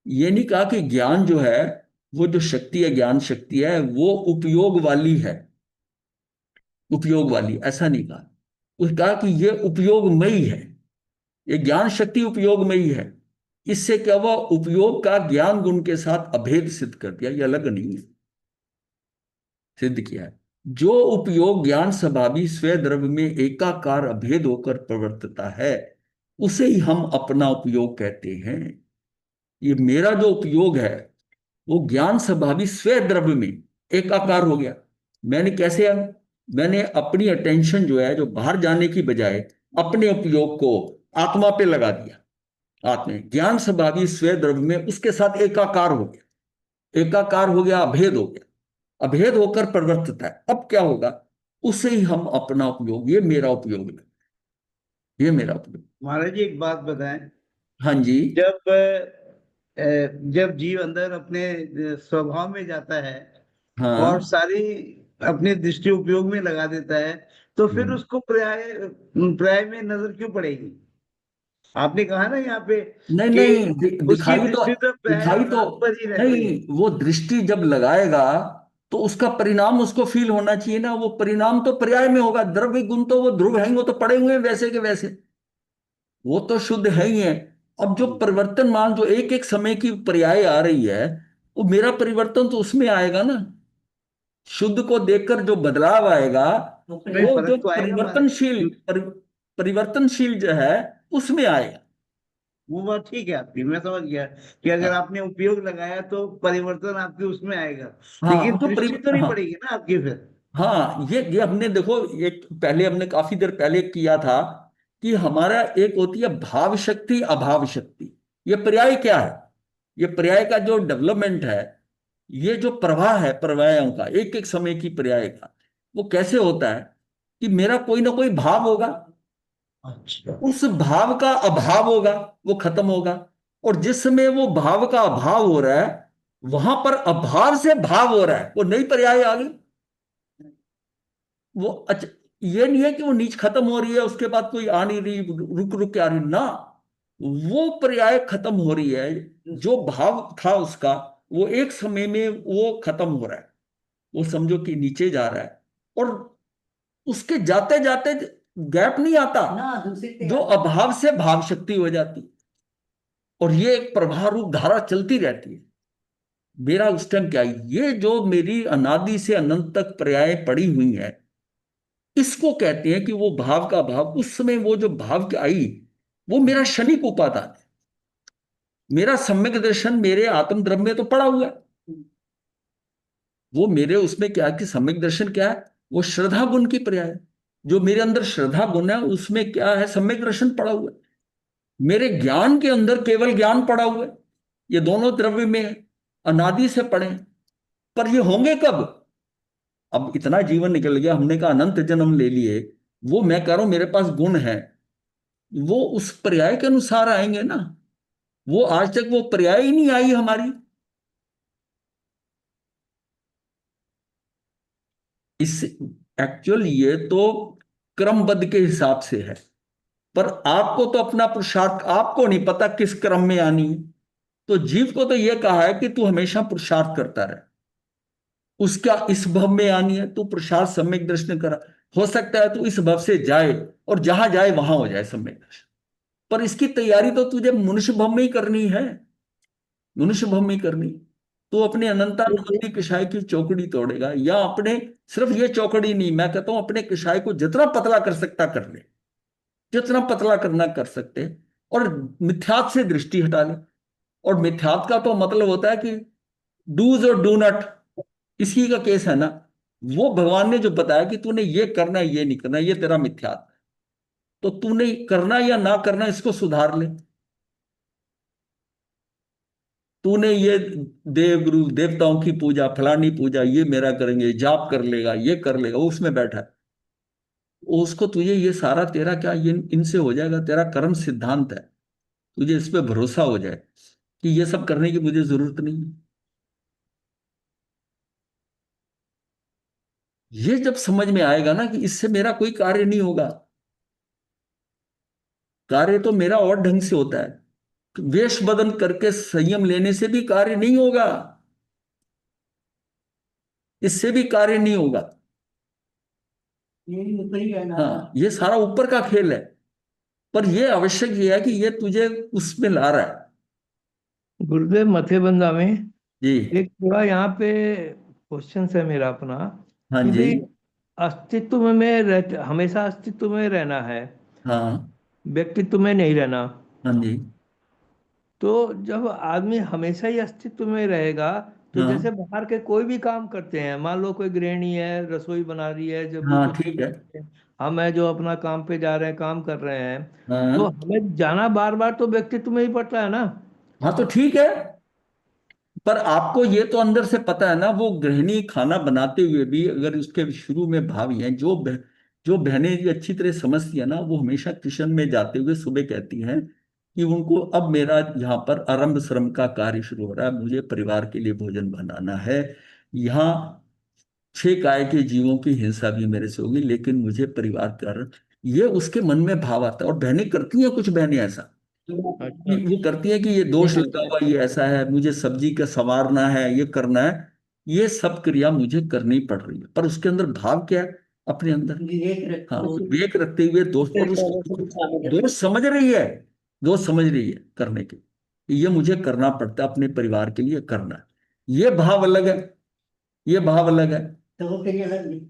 ये नहीं कहा कि ज्ञान जो है, वो जो शक्ति है, ज्ञान शक्ति है, वो उपयोग वाली है, उपयोग वाली, ऐसा नहीं कहा। उसने कहा कि ये उपयोगमयी है, ये ज्ञान शक्ति उपयोगमयी है। इससे क्या हुआ, उपयोग का ज्ञान गुण के साथ अभेद सिद्ध कर दिया, ये अलग नहीं है, सिद्ध किया है। जो उपयोग ज्ञान स्वभावी स्व द्रव्य में एकाकार अभेद होकर प्रवर्तता है, उसे ही हम अपना उपयोग कहते हैं। ये मेरा जो उपयोग है, वो ज्ञान स्वभावी स्व द्रव्य में एकाकार हो गया। मैंने कैसे, मैंने अपनी अटेंशन जो है, जो बाहर जाने की बजाय अपने उपयोग को आत्मा पे लगा दिया। आत्मा ज्ञान स्वभावी स्व द्रव्य में उसके साथ एकाकार हो गया, एकाकार हो गया, अभेद हो गया, अभेद होकर प्रवर्तित है। अब क्या होगा, उसे ही हम अपना उपयोग, ये मेरा उपयोग है, ये मेरा उपयोग। महाराज जी एक बात बताएं। हाँ जी। जब जब जीव अंदर अपने स्वभाव में जाता है और हाँ। सारी अपनी दृष्टि उपयोग में लगा देता है, तो फिर हम्म। उसको पर्याय पर्याय में नजर क्यों पड़ेगी? आपने कहा ना यहाँ पे नहीं कि नहीं, उसकी दिखाई तो, दृष्टि तो पर्याय दिखाई तो, भाव पर ही रह नहीं, गई। वो दृष्टि जब लगाएगा तो उसका परिणाम उसको फील होना चाहिए ना। वो परिणाम तो पर्याय में होगा, द्रव्य गुण तो वो ध्रुव है ही, वो तो पड़े हुए हैं वैसे के वैसे, वो तो शुद्ध है ही है। अब जो परिवर्तनमान, जो एक एक समय की पर्याय आ रही है, वो मेरा परिवर्तन तो उसमें आएगा ना। शुद्ध को देखकर जो बदलाव आएगा, नहीं, वो जो फर्क तो आएगा परिवर्तनशील, महाराज। परिवर्तनशील जो है, उसमें आएगा। वो बात ठीक है आपकी, मैं समझ गया कि अगर आपने उपयोग लगाया तो परिवर्तन आपके उसमें आएगा। हाँ लेकिन दृष्टि तो नहीं हाँ पड़ेगी ना आपकी फिर। हाँ, ये हमने देखो, एक पहले हमने काफी देर पहले किया था कि हमारा एक होती है भाव शक्ति, अभाव शक्ति। ये पर्याय क्या है, ये पर्याय का जो डेवलपमेंट है, ये जो प्रवाह है पर्यायों का, एक एक समय की पर्याय का, वो कैसे होता है कि मेरा कोई ना कोई भाव होगा, अच्छा। उस भाव का अभाव होगा, वो खत्म होगा। और जिस समय वो भाव का अभाव हो रहा है, वहां पर अभाव से भाव हो रहा है, वो नई पर्याय आ गई। वो अच्छा, ये नहीं है कि वो नीच खत्म हो रही है उसके बाद कोई आ नहीं रही, रुक रुक के आ रही ना, वो पर्याय खत्म हो रही है। जो भाव था उसका, वो एक समय में वो खत्म हो रहा है, वो समझो कि नीचे जा रहा है। और उसके जाते जाते गैप नहीं आता ना, जो अभाव से भाव शक्ति हो जाती, और ये एक प्रवाह रूप धारा चलती रहती है। मेरा उस टाइम क्या है, ये जो मेरी अनादि से अनंत तक पर्याय पड़ी हुई है, इसको कहते हैं कि वो भाव का भाव, उस समय वो जो भाव की आई, वो मेरा क्षणिक उपादान है। मेरा सम्यक दर्शन मेरे आत्म द्रव्य में तो पड़ा हुआ है। वो मेरे उसमें क्या है कि सम्यक दर्शन क्या है, वो श्रद्धा गुण की पर्याय है। जो मेरे अंदर श्रद्धा गुण है, उसमें क्या है, सम्यक दर्शन पड़ा हुआ है। मेरे ज्ञान के अंदर केवल ज्ञान पड़ा हुआ है। ये दोनों द्रव्य में है, अनादि से पड़े हैं। पर ये होंगे कब, अब इतना जीवन निकल गया, हमने कहा अनंत जन्म ले लिए, वो मैं कह रहा हूं मेरे पास गुण है, वो उस पर्याय के अनुसार आएंगे ना। वो आज तक वो पर्याय ही नहीं आई हमारी। इस एक्चुअल ये तो क्रमबद्ध के हिसाब से है, पर आपको तो अपना पुरुषार्थ, आपको नहीं पता किस क्रम में आनी है। तो जीव को तो ये कहा है कि तू हमेशा पुरुषार्थ करता रहे, उसका इस भव में आनी है, तू पुरुषार्थ सम्यक दर्शन करा। हो सकता है तू इस भव से जाए, और जहां जाए वहां हो जाए सम्यक दर्शन, पर इसकी तैयारी तो तुझे मनुष्य भव में ही करनी है, मनुष्य भव में ही करनी। तो अपने अनंतानुबंधी किशाई की चौकड़ी तोड़ेगा, या अपने, सिर्फ ये चौकड़ी नहीं, मैं कहता हूं अपने किशाई को जितना पतला कर सकता कर ले, जितना पतला करना कर सकते। और मिथ्यात से दृष्टि हटा ले। और मिथ्यात का तो मतलब होता है कि डूज और डू नॉट, इसी का केस है ना। वो भगवान ने जो बताया कि तूने ये करना है, ये नहीं करना, ये तेरा मिथ्यात है। तो तूने करना या ना करना, इसको सुधार ले। तूने ये देव गुरु देवताओं की पूजा, फलानी पूजा, ये मेरा करेंगे, जाप कर लेगा, ये कर लेगा, वो उसमें बैठा है। उसको तुझे ये सारा तेरा क्या, ये इनसे हो जाएगा, तेरा कर्म सिद्धांत है, तुझे इस पे भरोसा हो जाए कि ये सब करने की मुझे जरूरत नहीं है। ये जब समझ में आएगा ना कि इससे मेरा कोई कार्य नहीं होगा, कार्य तो मेरा और ढंग से होता है, वेश बदन करके संयम लेने से भी कार्य नहीं होगा, इससे भी कार्य नहीं होगा। ये ऊपर ही है ना। हाँ, ये सारा ऊपर का खेल है, पर ये आवश्यक ये है कि ये तुझे उसमें ला रहा है। गुरुदेव मथेबंदा में जी। एक थोड़ा यहाँ पे क्वेश्चन है मेरा अपना, हाँ कि जी। भाई अस्तित्व में रहते, हमेशा अस्तित्व में रहना है, हाँ। व्यक्तित्व में नहीं रहना। हाँ जी। तो जब आदमी हमेशा ही अस्तित्व में रहेगा, तो जैसे हाँ। बाहर के कोई भी काम करते हैं, मान लो कोई गृहिणी है रसोई बना रही है, जब वो हाँ कुछ ठीक है। हम है जो अपना काम पे जा रहे हैं, काम कर रहे हैं, तो हाँ। हमें जाना बार बार तो व्यक्तित्व में ही पड़ता है ना। हाँ तो ठीक है, पर आपको ये तो अंदर से पता है ना, वो गृहिणी खाना बनाते हुए भी अगर उसके शुरू में भावी हैं, जो बहनें ये अच्छी तरह समझती है ना, वो हमेशा किचन में जाते हुए सुबह कहती हैं कि उनको अब मेरा यहाँ पर आरंभ श्रम का कार्य शुरू हो रहा है, मुझे परिवार के लिए भोजन बनाना है, यहाँ 6 काय के जीवों की हिंसा भी मेरे से होगी, लेकिन मुझे परिवार कर, ये उसके मन में भाव आता है। और बहनें करती हैं, कुछ बहनें ऐसा अच्छा। वो करती है कि ये दोष लगा हुआ, ये ऐसा है, मुझे सब्जी का संवारना है, ये करना है, ये सब क्रिया मुझे करनी पड़ रही है, पर उसके अंदर भाव क्या है, अपने अंदर हाँ विवेक रखते हुए दोष, और दोष समझ रही है, दोष समझ रही है करने के, ये मुझे करना पड़ता है, अपने परिवार के लिए करना है, ये भाव अलग है, ये भाव अलग है। तो वो क्रिया अलग नहीं,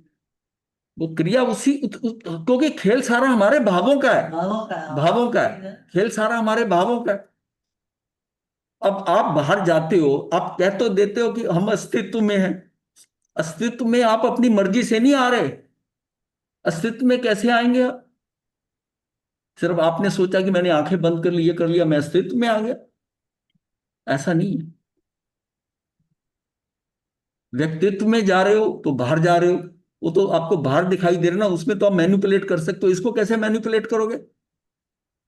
वो क्रिया क्योंकि खेल सारा हमारे भावों का है, भावों का है, खेल सारा हमारे भावों का है। अब आप बाहर जाते हो, आप कह तो देते हो कि हम अस्तित्व में हैं, अस्तित्व में आप अपनी मर्जी से नहीं आ रहे, अस्तित्व में कैसे आएंगे आप? सिर्फ आपने सोचा कि मैंने आंखें बंद कर ली, ये कर लिया, मैं अस्तित्व में आ गया, ऐसा नहीं है। व्यक्तित्व में जा रहे हो तो बाहर जा रहे हो, वो तो आपको बाहर दिखाई दे रहा ना, उसमें तो आप मैनिपुलेट कर सकते हो, इसको कैसे मैनिपुलेट करोगे?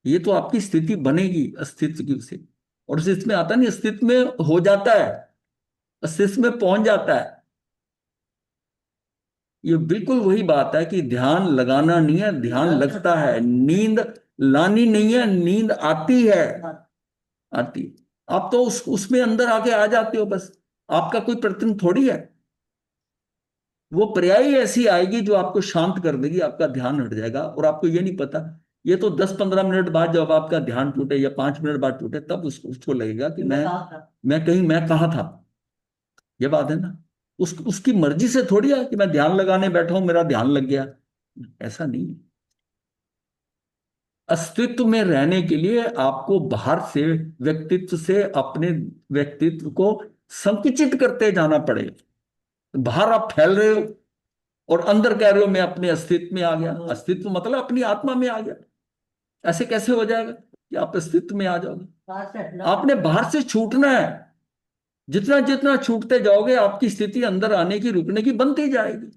ये तो आपकी स्थिति बनेगी अस्तित्व की से, और उसमें आता नहीं, अस्तित्व में हो जाता है, अस्तित्व में पहुंच जाता है। ये बिल्कुल वही बात है कि ध्यान लगाना नहीं है, ध्यान लगता है, नींद लानी नहीं है, नींद आती है, आती है। आप तो उसमें अंदर आके आ जाते हो बस, आपका कोई प्रतिबिंब थोड़ी है। वो पर्यायी ऐसी आएगी जो आपको शांत कर देगी, आपका ध्यान हट जाएगा, और आपको ये नहीं पता, ये तो 10-15 मिनट बाद जब आपका ध्यान टूटे या 5 मिनट बाद टूटे, तब उसको लगेगा कि मैं कहाँ था। ये बात है ना, उसकी मर्जी से थोड़ी है कि मैं ध्यान लगाने बैठा हूं, मेरा ध्यान लग गया, ऐसा नहीं है। अस्तित्व में रहने के लिए आपको बाहर से, व्यक्तित्व से अपने व्यक्तित्व को संकुचित करते जाना पड़ेगा। बाहर आप फैल रहे हो और अंदर कह रहे हो मैं अपने अस्तित्व में आ गया, अस्तित्व मतलब अपनी आत्मा में आ गया, ऐसे कैसे हो जाएगा कि आप अस्तित्व में आ जाओगे? आपने बाहर से छूटना है, जितना जितना छूटते जाओगे आपकी स्थिति अंदर आने की, रुकने की बनती जाएगी।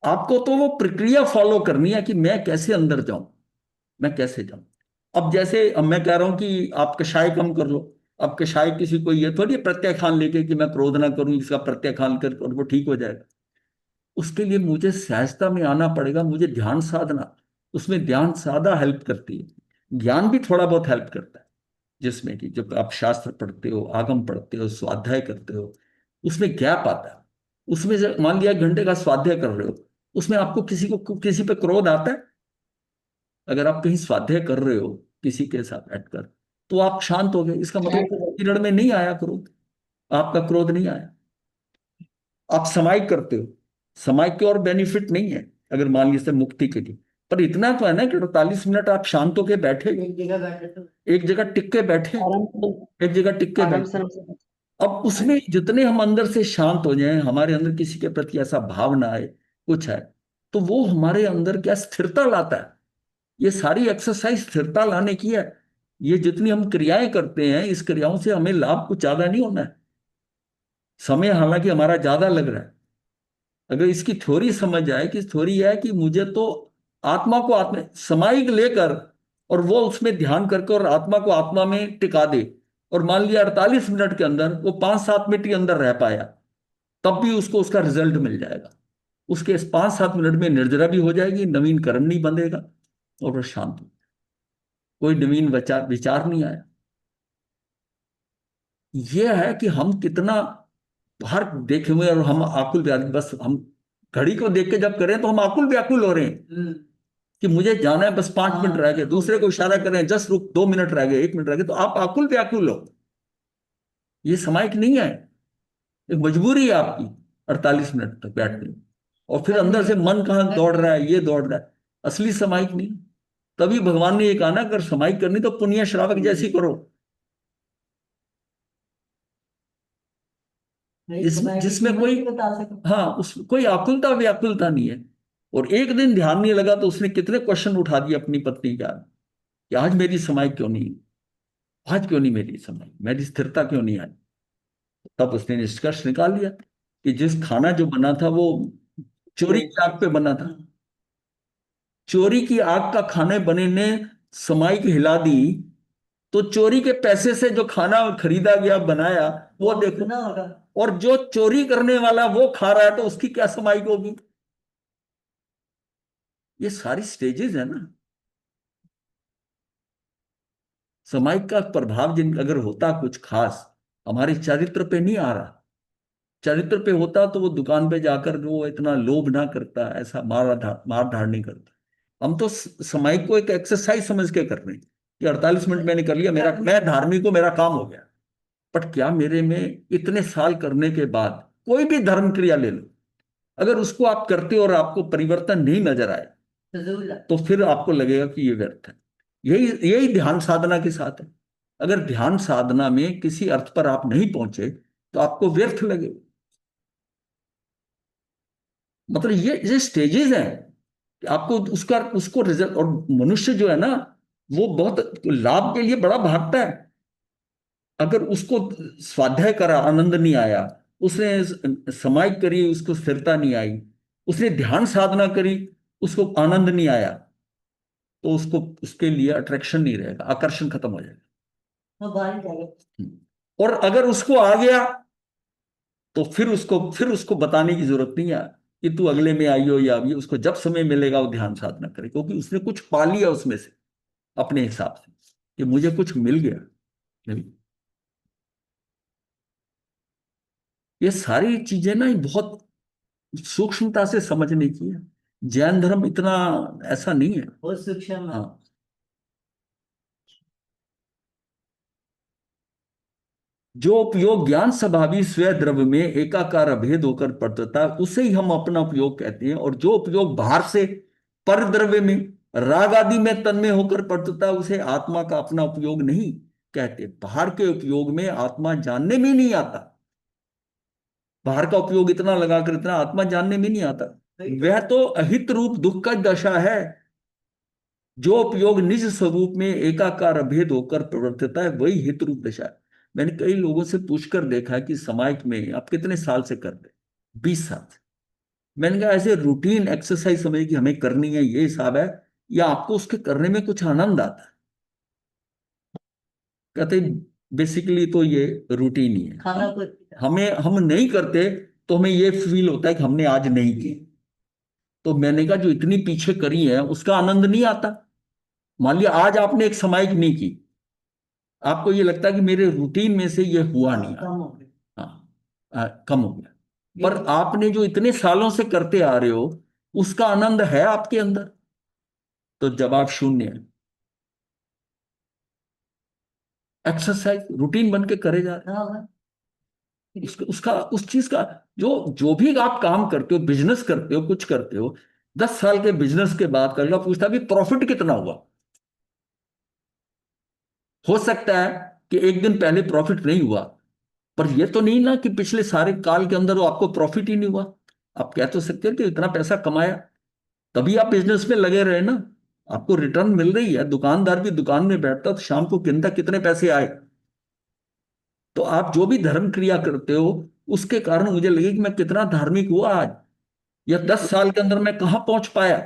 आपको तो वो प्रक्रिया फॉलो करनी है कि मैं कैसे अंदर जाऊं, मैं कैसे जाऊं। अब मैं कह रहा हूं कि आप कषाय कम कर लो, अब कषाय किसी को ये थोड़ी प्रत्याख्यान लेके कि मैं क्रोध ना करूं, इसका प्रत्याख्यान कर और वो ठीक हो जाएगा। उसके लिए मुझे सहजता में आना पड़ेगा, मुझे ध्यान साधना, उसमें ध्यान साधा हेल्प करती है, ज्ञान भी थोड़ा बहुत हेल्प करता है, जिसमें कि जब आप शास्त्र पढ़ते हो, आगम पढ़ते हो, स्वाध्याय करते हो, उसमें गैप आता है। उसमें से मान लिया 1 घंटे का स्वाध्याय कर रहे हो, उसमें आपको किसी पे क्रोध आता है? अगर आप कहीं स्वाध्याय कर रहे हो किसी के साथ बैठकर, तो आप शांत हो गए, इसका मतलब किरण में नहीं आया क्रोध, आपका क्रोध नहीं आया। आप समाई करते हो, समाई के और बेनिफिट नहीं है अगर मान लीजिए मुक्ति के लिए, पर इतना तो है ना कि 48 मिनट आप शांत होके बैठे, एक जगह टिक के बैठे, एक जगह टिक के बैठे। अब उसमें जितने हम अंदर से शांत हो जाएं, हमारे अंदर किसी के प्रति ऐसा भाव ना आए, कुछ है, तो वो हमारे अंदर क्या स्थिरता लाता है। ये सारी एक्सरसाइज स्थिरता लाने की है। ये जितनी हम क्रियाएं करते हैं, इस क्रियाओं से हमें लाभ कुछ ज्यादा नहीं होना है। समय हालांकि हमारा ज्यादा लग रहा है। अगर इसकी थ्योरी समझ आए कि थ्योरी है कि मुझे तो आत्मा को आत्मा समाई लेकर, और वो उसमें ध्यान करके और आत्मा को आत्मा में टिका दे, और मान लिया 48 मिनट के अंदर वो 5-7 मिनट के अंदर रह पाया, तब भी उसको उसका रिजल्ट मिल जाएगा। उसके इस 5-7 मिनट में निर्जरा भी हो जाएगी, नवीन कर्म नहीं बंधेगा, और वो शांत हो, कोई नवीन विचार विचार नहीं आया। यह है कि हम कितना बाहर देखे हुए, और हम आकुल व्याकुल, बस हम घड़ी को देख के जब करें तो हम आकुल व्याकुल हो रहे हैं कि मुझे जाना है, बस 5 मिनट रह गए, दूसरे को इशारा करें जस्ट रुक, 2 मिनट रह गए, 1 मिनट रह गए, तो आप आकुल व्याकुल हो। ये समाइक नहीं है, एक मजबूरी है आपकी 48 मिनट तक बैठने, और फिर अंदर से मन कहाँ दौड़ रहा है, ये दौड़ रहा है, असली समाइक नहीं। तभी भगवान ने ये कहा ना, अगर समाइक करनी तो पुण्य श्रावक जैसी करो, जिसमें कोई, हाँ, उस कोई आकुलता व्याकुलता नहीं है। और एक दिन ध्यान नहीं लगा तो उसने कितने क्वेश्चन उठा दिए अपनी पत्नी का, कि आज मेरी समाई क्यों नहीं, आज क्यों नहीं मेरी समाई, मेरी स्थिरता क्यों नहीं आई। तब उसने निष्कर्ष निकाल लिया कि जिस खाना जो बना था वो चोरी की आग पे बना था, चोरी की आग का खाने बने ने समाई की हिला दी, तो चोरी के पैसे से जो खाना खरीदा गया बनाया वो देखो, और जो चोरी करने वाला वो खा रहा है तो उसकी क्या समाई होगी। ये सारी स्टेजेस है ना। समाई का प्रभाव जिन अगर होता कुछ खास, हमारे चरित्र पे नहीं आ रहा, चरित्र पे होता तो वो दुकान पे जाकर वो इतना लोभ ना करता, ऐसा मार धाड़ नहीं करता। हम तो समाई को एक एक्सरसाइज समझ के कर रहे हैं कि 48 मिनट मैंने कर लिया, मेरा, मैं धार्मिक हूं, मेरा काम हो गया। बट क्या मेरे में इतने साल करने के बाद कोई भी धर्म क्रिया ले लो, अगर उसको आप करते हो और आपको परिवर्तन नहीं नजर आए, तो फिर आपको लगेगा कि ये व्यर्थ है। यही यही ध्यान साधना के साथ है। अगर ध्यान साधना में किसी अर्थ पर आप नहीं पहुंचे तो आपको व्यर्थ लगेगा। मतलब ये स्टेजेस हैं कि आपको उसका उसको रिजल्ट, और मनुष्य जो है ना, वो बहुत लाभ के लिए बड़ा भागता है। अगर उसको स्वाध्याय करा, आनंद नहीं आया, उसने समाई करी, उसको स्थिरता नहीं आई, उसने ध्यान साधना करी, उसको आनंद नहीं आया, तो उसको उसके लिए अट्रैक्शन नहीं रहेगा, आकर्षण खत्म हो जाएगा। और अगर उसको आ गया तो फिर उसको बताने की जरूरत नहीं है कि तू अगले में आई हो या अभी, उसको जब समय मिलेगा वो ध्यान साधना करे, क्योंकि उसने कुछ पा लिया उसमें से अपने हिसाब से, कि मुझे कुछ मिल गया। नहीं, ये सारी चीजें ना बहुत सूक्ष्मता से समझने की है। जैन धर्म इतना ऐसा नहीं है, बहुत सूक्ष्म है। हाँ, जो उपयोग ज्ञान स्वभावी स्वयं द्रव्य में एकाकार अभेद होकर पड़ता है उसे ही हम अपना उपयोग कहते हैं, और जो उपयोग बाहर से पर द्रव्य में राग आदि में तन्मय होकर पड़ता है उसे आत्मा का अपना उपयोग नहीं कहते। बाहर के उपयोग में आत्मा जानने में नहीं आता, बाहर का उपयोग इतना लगाकर इतना आत्मा जानने में नहीं आता। वह तो अहित रूप दुख का दशा है। जो उपयोग निज स्वरूप में एकाकार अभेद होकर प्रवर्तिता है वही हित रूप दशा है। मैंने कई लोगों से पूछकर देखा है कि समाज में आप कितने साल से कर रहे, 20 साल से। मैंने कहा ऐसे रूटीन एक्सरसाइज समझ कि हमें करनी है, ये हिसाब है, या आपको उसके करने में कुछ आनंद आता है। कहते बेसिकली तो ये रूटीन ही है, हमें हम नहीं करते तो हमें ये फील होता है कि हमने आज नहीं की। तो मैंने कहा जो इतनी पीछे करी है उसका आनंद नहीं आता। मान लिया आज आपने एक समाइक नहीं की, आपको ये लगता है कि मेरे रूटीन में से ये हुआ नहीं, हाँ, कम हो गया। पर आपने जो इतने सालों से करते आ रहे हो उसका आनंद है आपके अंदर। तो जवाब शून्य है। एक्सरसाइज रूटीन बन के करे जा रहे हैं। उसका उस चीज का, जो जो भी आप काम करते हो, बिजनेस करते हो, कुछ करते हो, 10 साल के बिजनेस के बाद कल का पूछता भी प्रॉफिट कितना हुआ। हो सकता है कि एक दिन पहले प्रॉफिट नहीं हुआ, पर यह तो नहीं ना कि पिछले सारे काल के अंदर वो आपको प्रॉफिट ही नहीं हुआ। आप कह तो सकते हो कि इतना पैसा कमाया, तभी आप बिजनेस में लगे रहे ना। आपको रिटर्न मिल रही है। दुकानदार भी दुकान में बैठता तो शाम को गिनता कितने पैसे आए। तो आप जो भी धर्म क्रिया करते हो उसके कारण मुझे लगे कि मैं कितना धार्मिक हुआ आज, या 10 साल के अंदर मैं कहाँ पहुंच पाया।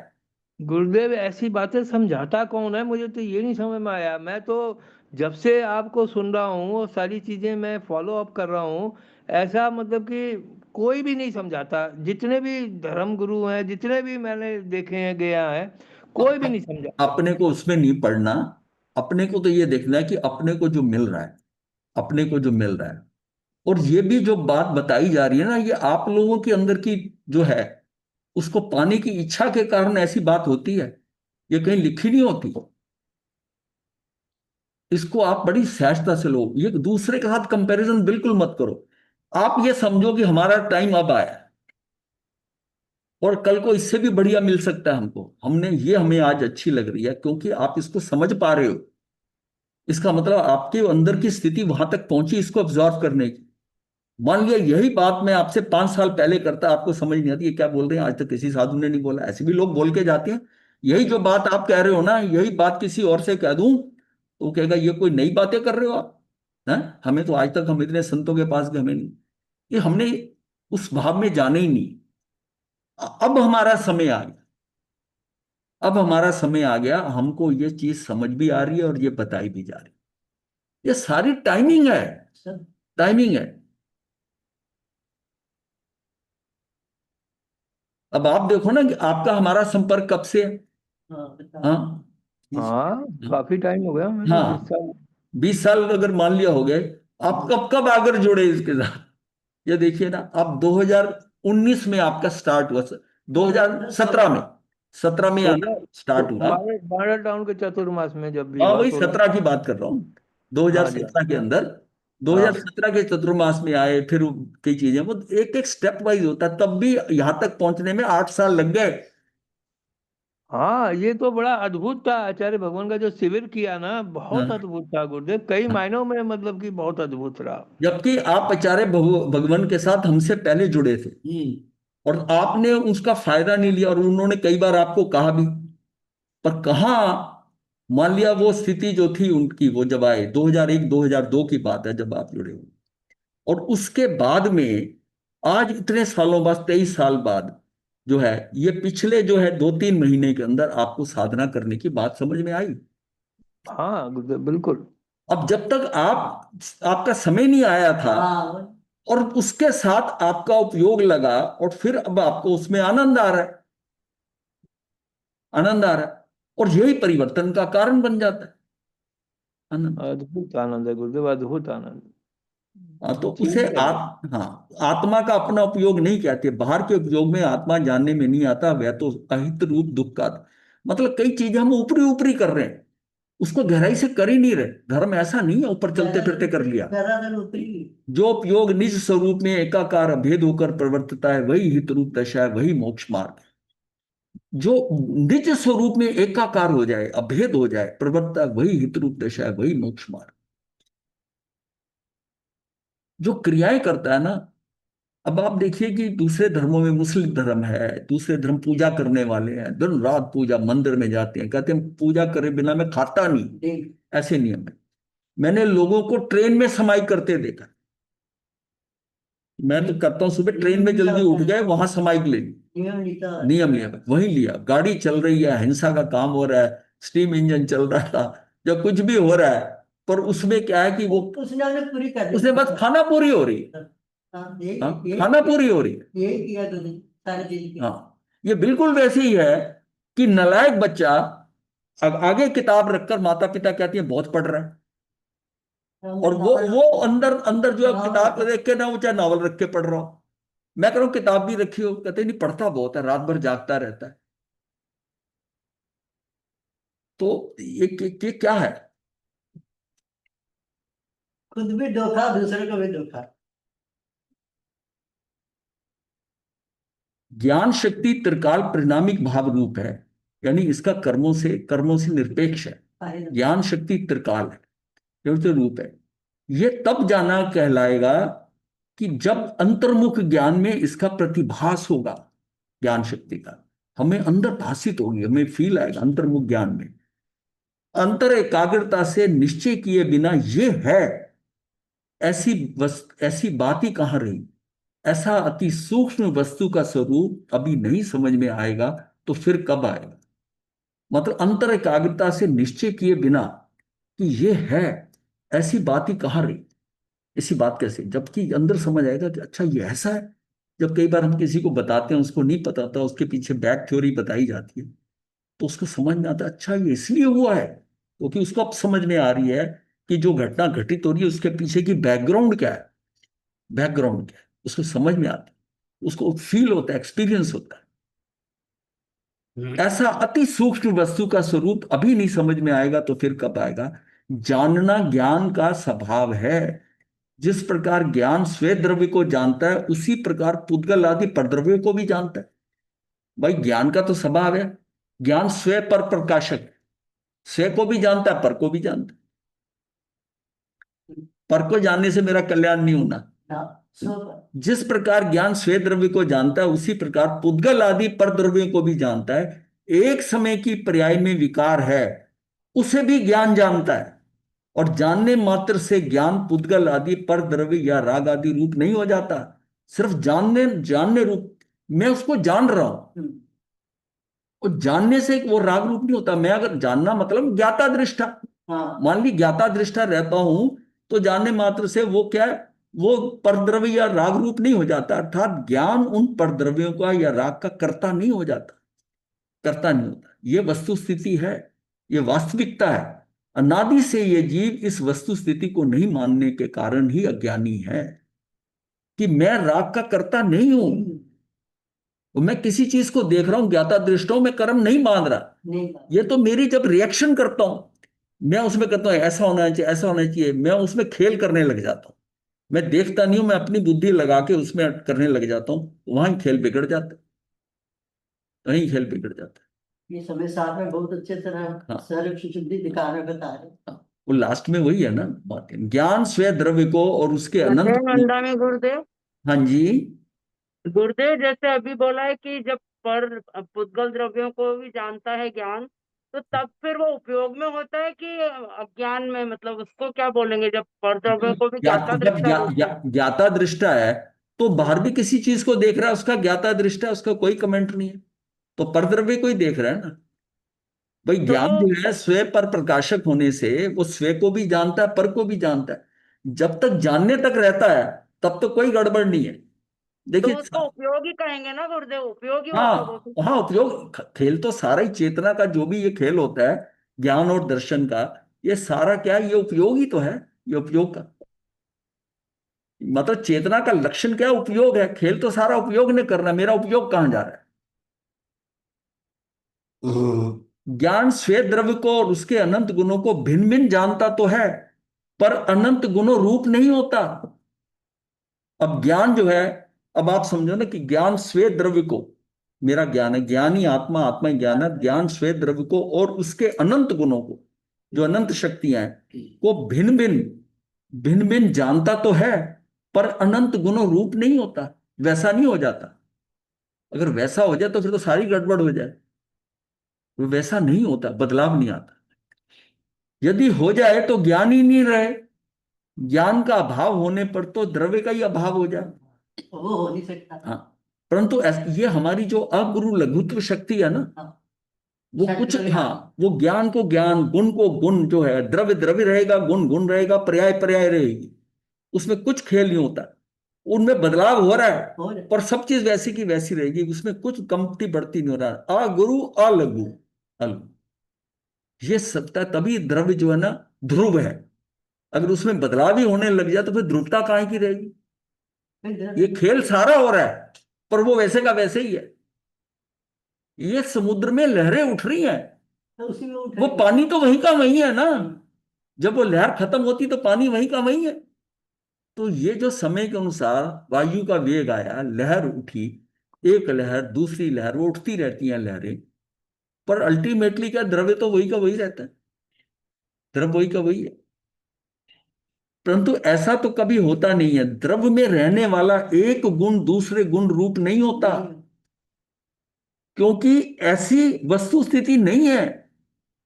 गुरुदेव ऐसी बातें समझाता कौन है, मुझे तो ये नहीं समझ में आया। मैं तो जब से आपको सुन रहा हूँ वो सारी चीजें मैं फॉलो अप कर रहा हूँ, ऐसा मतलब कि कोई भी नहीं समझाता। जितने भी धर्म गुरु हैं, जितने भी मैंने देखे हैं गया है, कोई भी नहीं समझाता। अपने को उसमें नहीं पढ़ना। अपने को तो ये देखना है कि अपने को जो मिल रहा है, अपने को जो मिल रहा है। और ये भी जो बात बताई जा रही है ना, ये आप लोगों के अंदर की जो है उसको पाने की इच्छा के कारण ऐसी बात होती है। ये कहीं लिखी नहीं होती। इसको आप बड़ी सहजता से लो। ये दूसरे के साथ कंपैरिजन बिल्कुल मत करो। आप ये समझो कि हमारा टाइम अब आया है और कल को इससे भी बढ़िया मिल सकता है हमको। हमने ये हमें आज अच्छी लग रही है क्योंकि आप इसको समझ पा रहे हो। इसका मतलब आपके अंदर की स्थिति वहां तक पहुंची इसको ऑब्जॉर्व करने की। मान लिया यही बात मैं आपसे 5 साल पहले करता, आपको समझ नहीं आती ये क्या बोल रहे हैं, आज तक किसी साधु ने नहीं बोला। ऐसे भी लोग बोल के जाते हैं। यही जो बात आप कह रहे हो ना, यही बात किसी और से कह दूं तो वो कहेगा ये कोई नई बातें कर रहे हो आप। हैं, हमें तो आज तक हम इतने संतों के पास गए, हमें नहीं, ये हमने उस भाव में जाने ही नहीं। अब हमारा समय आ गया। अब हमारा समय आ गया, हमको ये चीज समझ भी आ रही है और ये बताई भी जा रही है। ये सारी टाइमिंग है, टाइमिंग है। अब आप देखो ना कि आपका हमारा संपर्क कब से है। हाँ, हाँ, काफी टाइम हो गया, मैं तो 20 साल। 20 साल अगर मान लिया हो गए, आप कब कब आकर जुड़े इसके साथ। ये देखिए ना, आप 2019 में आपका स्टार्ट हुआ, 2017 में, 17 में आना 16 स्टार्ट हुआ। मॉडल टाउन के चतुर्मास में जब भी हाँ, हुआ, वही 16। 17 की बात कर रहा हूँ। हाँ जी। 2017 के अंदर, हाँ 2017 के चतुर्मास में आए। फिर कई चीजें वो एक एक स्टेप वाइज होता है, तब भी यहां तक पहुंचने में 8 साल लग गए। हाँ, ये तो बड़ा अद्भुत था। आचार्य भगवान का जो शिविर किया ना, बहुत हाँ, अद्भुत था गुरुदेव, कई हाँ। मायनों में मतलब कि बहुत अद्भुत रहा। जबकि आप आचार्य भगवान के साथ हमसे पहले जुड़े थे, और आपने उसका फायदा नहीं लिया, और उन्होंने कई बार आपको कहा भी। पर कहाँ, मान लिया वो स्थिति जो थी उनकी, वो जब आए 2001 2002 की बात है जब आप जुड़े हो। और उसके बाद में आज इतने सालों बाद, 23 साल बाद जो है, ये पिछले जो है 2-3 महीने के अंदर आपको साधना करने की बात समझ में आई। हाँ गुरुदेव, बिल्कुल। अब जब तक आपका समय नहीं आया था और उसके साथ आपका उपयोग लगा, और फिर अब आपको उसमें आनंद आ रहा है, आनंद आ रहा है, और यही परिवर्तन का कारण बन जाता है, आनंद। अद्भुत आनंद है गुरुदेव, अद्भुत आनंद। हाँ, तो उसे ठीक है गुरु। हाँ, आत्मा का अपना उपयोग नहीं कहते। बाहर के उपयोग में आत्मा जानने में नहीं आता, वह तो अहित रूप दुख का। मतलब कई चीजें हम ऊपरी ऊपरी कर रहे हैं, उसको गहराई से कर ही नहीं रहे। धर्म ऐसा नहीं है ऊपर चलते फिरते कर लिया। जो उपयोग निज स्वरूप में एकाकार अभेद होकर प्रवर्तता है, वही हित रूप दशा है, वही मोक्ष मार्ग है। जो निज स्वरूप में एकाकार हो जाए, अभेद हो जाए, प्रवर्तता है, वही हित रूप दशा है, वही मोक्ष मार्ग। जो क्रियाएं करता है ना, अब आप देखिए कि दूसरे धर्मों में, मुस्लिम धर्म है, दूसरे धर्म पूजा करने वाले हैं, दिन रात पूजा, मंदिर में जाते हैं, कहते हैं पूजा करे बिना मैं खाता नहीं। ऐसे नियम है। मैंने लोगों को ट्रेन में समाई करते देखा। मैं तो करता हूँ, सुबह ट्रेन में जल्दी उठ गए, वहां समाई ले ली। नियम लिया, वही लिया। गाड़ी चल रही है, हिंसा का काम हो रहा है, स्टीम इंजन चल रहा था, या कुछ भी हो रहा है, पर उसमें क्या है कि वो उसने बस खाना पूरी हो रही है। खाना पूरी हो रही है। हाँ, ये बिल्कुल वैसे ही है कि नालायक बच्चा अब आगे किताब रखकर, माता पिता कहती है बहुत पढ़ रहा है, और वो अंदर अंदर जो है किताब देख के ना, वो चाहे नॉवल रख के पढ़ रहा हो। मैं कह रहा हूँ किताब भी रखी हो, कहते नहीं पढ़ता बहुत है, रात भर जागता रहता है। तो ये क्या है। खुद भी धोखा, दूसरे को भी धोखा। ज्ञान शक्ति त्रिकाल परिणामिक भाव रूप है, यानी इसका कर्मों से निरपेक्ष है। ज्ञान शक्ति त्रिकाल है, ये तो रूप है। ये तब जाना कहलाएगा कि जब अंतर्मुख ज्ञान में इसका प्रतिभास होगा, ज्ञान शक्ति का। हमें अंदर भाषित होगी, हमें फील आएगा अंतर्मुख ज्ञान में। अंतर एकाग्रता से निश्चय किए बिना ये है, ऐसी बात ही कहाँ रही। ऐसा अति सूक्ष्म वस्तु का स्वरूप अभी नहीं समझ में आएगा तो फिर कब आएगा। मतलब अंतर एकाग्रता से निश्चय किए बिना कि ये है, ऐसी बात ही कहाँ रही। ऐसी बात कैसे, जबकि अंदर समझ आएगा कि अच्छा ये ऐसा है। जब कई बार हम किसी को बताते हैं, उसको नहीं पता था, उसके पीछे बैक थ्योरी बताई जाती है, तो उसको समझ में आता है अच्छा ये इसलिए हुआ है, क्योंकि उसको अब समझ में आ रही है कि जो घटना घटित हो रही है उसके पीछे की बैकग्राउंड क्या है। बैकग्राउंड क्या है उसको समझ में आता है, उसको फील होता है, एक्सपीरियंस होता है। ऐसा अति सूक्ष्म वस्तु का स्वरूप अभी नहीं समझ में आएगा तो फिर कब आएगा। जानना ज्ञान का स्वभाव है। जिस प्रकार ज्ञान स्वे द्रव्य को जानता है, उसी प्रकार पुद्गल आदि परद्रव्य को भी जानता है। भाई ज्ञान का तो स्वभाव है, ज्ञान स्वे पर प्रकाशक है। स्वे को भी जानता है, पर को भी जानता है। पर को जानने से मेरा कल्याण नहीं होना। जिस प्रकार ज्ञान स्वे द्रव्य को जानता है, उसी प्रकार पुद्गल आदि पर द्रव्यों को भी जानता है। एक समय की पर्याय में विकार है, उसे भी ज्ञान जानता है। और जानने मात्र से ज्ञान पुद्गल आदि पर द्रव्य या राग आदि रूप नहीं हो जाता। सिर्फ जानने जानने रूप, मैं उसको जान रहा हूं, और जानने से वो राग रूप नहीं होता। मैं अगर जानना मतलब ज्ञाता दृष्टा, मान ली ज्ञाता दृष्टा रहता हूं, तो जानने मात्र से वो क्या है, वो परद्रव्य या राग रूप नहीं हो जाता। अर्थात ज्ञान उन परद्रव्यों का या राग का कर्ता नहीं हो जाता, करता नहीं होता। ये वस्तु स्थिति है, ये वास्तविकता है। अनादि से ये जीव इस वस्तु स्थिति को नहीं मानने के कारण ही अज्ञानी है कि मैं राग का कर्ता नहीं हूं। और मैं किसी चीज को देख रहा हूं, ज्ञाता दृष्टों में कर्म नहीं मान रहा। ये तो मेरी जब रिएक्शन करता हूं, मैं उसमें करता हूं ऐसा होना चाहिए, ऐसा होना चाहिए, मैं उसमें खेल करने लग जाता हूं। मैं देखता नहीं हूं, मैं अपनी बुद्धि लगा के उसमें करने लग जाता हूं। वहां खेल बिगड़ जाता है, वहीं खेल बिगड़ जाता ये समय साहब में बहुत अच्छे तरह हाँ। सर्व सुशुद्धि दिखा रहे बता रहे। है। वो लास्ट में वही है ना बात, ज्ञान स्वे द्रव्य को और उसके अनंत। नंदा में गुरुदेव, हाँ जी। गुरुदेव जैसे अभी बोला है कि जब पर पुद्गल द्रव्यों को भी जानता है ज्ञान, तो तब फिर वो उपयोग में होता है कि अज्ञान में, मतलब उसको क्या बोलेंगे जब पर द्रव्यों को भी ज्ञाता जब दृष्टा रूप में। ज्ञाता दृष्टा है, तो बाहर भी किसी चीज को देख रहा है, उसका ज्ञाता दृष्टा है, उसका कोई कमेंट नहीं है, तो परद्रव्य को ही देख रहा है ना। भाई तो ज्ञान जो है स्वे पर प्रकाशक होने से वो स्वे को भी जानता है, पर को भी जानता है। जब तक जानने तक रहता है तब तो कोई गड़बड़ नहीं है। तो देखिए उसको उपयोगी कहेंगे ना गुरुदेव, उपयोगी होगा वो हाँ तो। हाँ, उपयोग खेल तो सारा ही चेतना का जो भी ये खेल होता है, ज्ञान और दर्शन का, ये सारा क्या है, ये उपयोग ही तो है। ये उपयोग का मतलब चेतना का लक्षण क्या है, उपयोग है। खेल तो सारा उपयोग ने करना, मेरा उपयोग कहाँ जा रहा है। ज्ञान श्वेत द्रव्य को और उसके अनंत गुणों को भिन्न भिन्न जानता तो है, पर अनंत गुणों रूप नहीं होता। अब ज्ञान जो है, अब आप समझो ना कि ज्ञान श्वेत द्रव्य को, मेरा ज्ञान है, ज्ञान ही आत्मा, आत्मा ही ज्ञान है। ज्ञान श्वेत द्रव्य को और उसके अनंत गुणों को, जो अनंत शक्तियां हैं, को भिन्न भिन्न भिन्न भिन्न जानता तो है, पर अनंत गुणों रूप नहीं होता, वैसा नहीं हो जाता। अगर वैसा हो जाए तो फिर तो सारी गड़बड़ हो जाए। वो वैसा नहीं होता, बदलाव नहीं आता। यदि हो जाए तो ज्ञान ही नहीं रहे। ज्ञान का अभाव होने पर तो द्रव्य का ही अभाव हो जाए। वो हो नहीं सकता। हाँ, परंतु ये हमारी जो अगुरु लघुत्व शक्ति है ना, वो कुछ, हाँ, वो ज्ञान को ज्ञान, गुण को गुण, जो है द्रव्य द्रव्य रहेगा, गुण गुण रहेगा, पर्याय पर्याय रहेगी, उसमें कुछ खेल नहीं होता। उनमें बदलाव हो रहा है पर सब चीज वैसी की वैसी रहेगी, उसमें कुछ कमती बढ़ती नहीं हो रहा। अगुरु अलघु अलघु, ये सत्ता, तभी द्रव्य जो है ना ध्रुव है। अगर उसमें बदलाव ही होने लग जाए तो फिर ध्रुवता काहे की रहेगी। ये खेल सारा हो रहा है पर वो वैसे का वैसे ही है। ये समुद्र में लहरें उठ रही हैं, तो उसी में वो पानी तो वहीं का वहीं है ना। जब वो लहर खत्म होती तो पानी वहीं का वहीं है। तो ये जो समय के अनुसार वायु का वेग आया, लहर उठी, एक लहर दूसरी लहर, वो उठती रहती हैं लहरें, पर अल्टीमेटली क्या, द्रव्य तो वही का वही रहता है, द्रव्य वही का वही है। परंतु ऐसा तो कभी होता नहीं है, द्रव्य में रहने वाला एक गुण दूसरे गुण रूप नहीं होता। क्योंकि ऐसी वस्तु स्थिति नहीं है।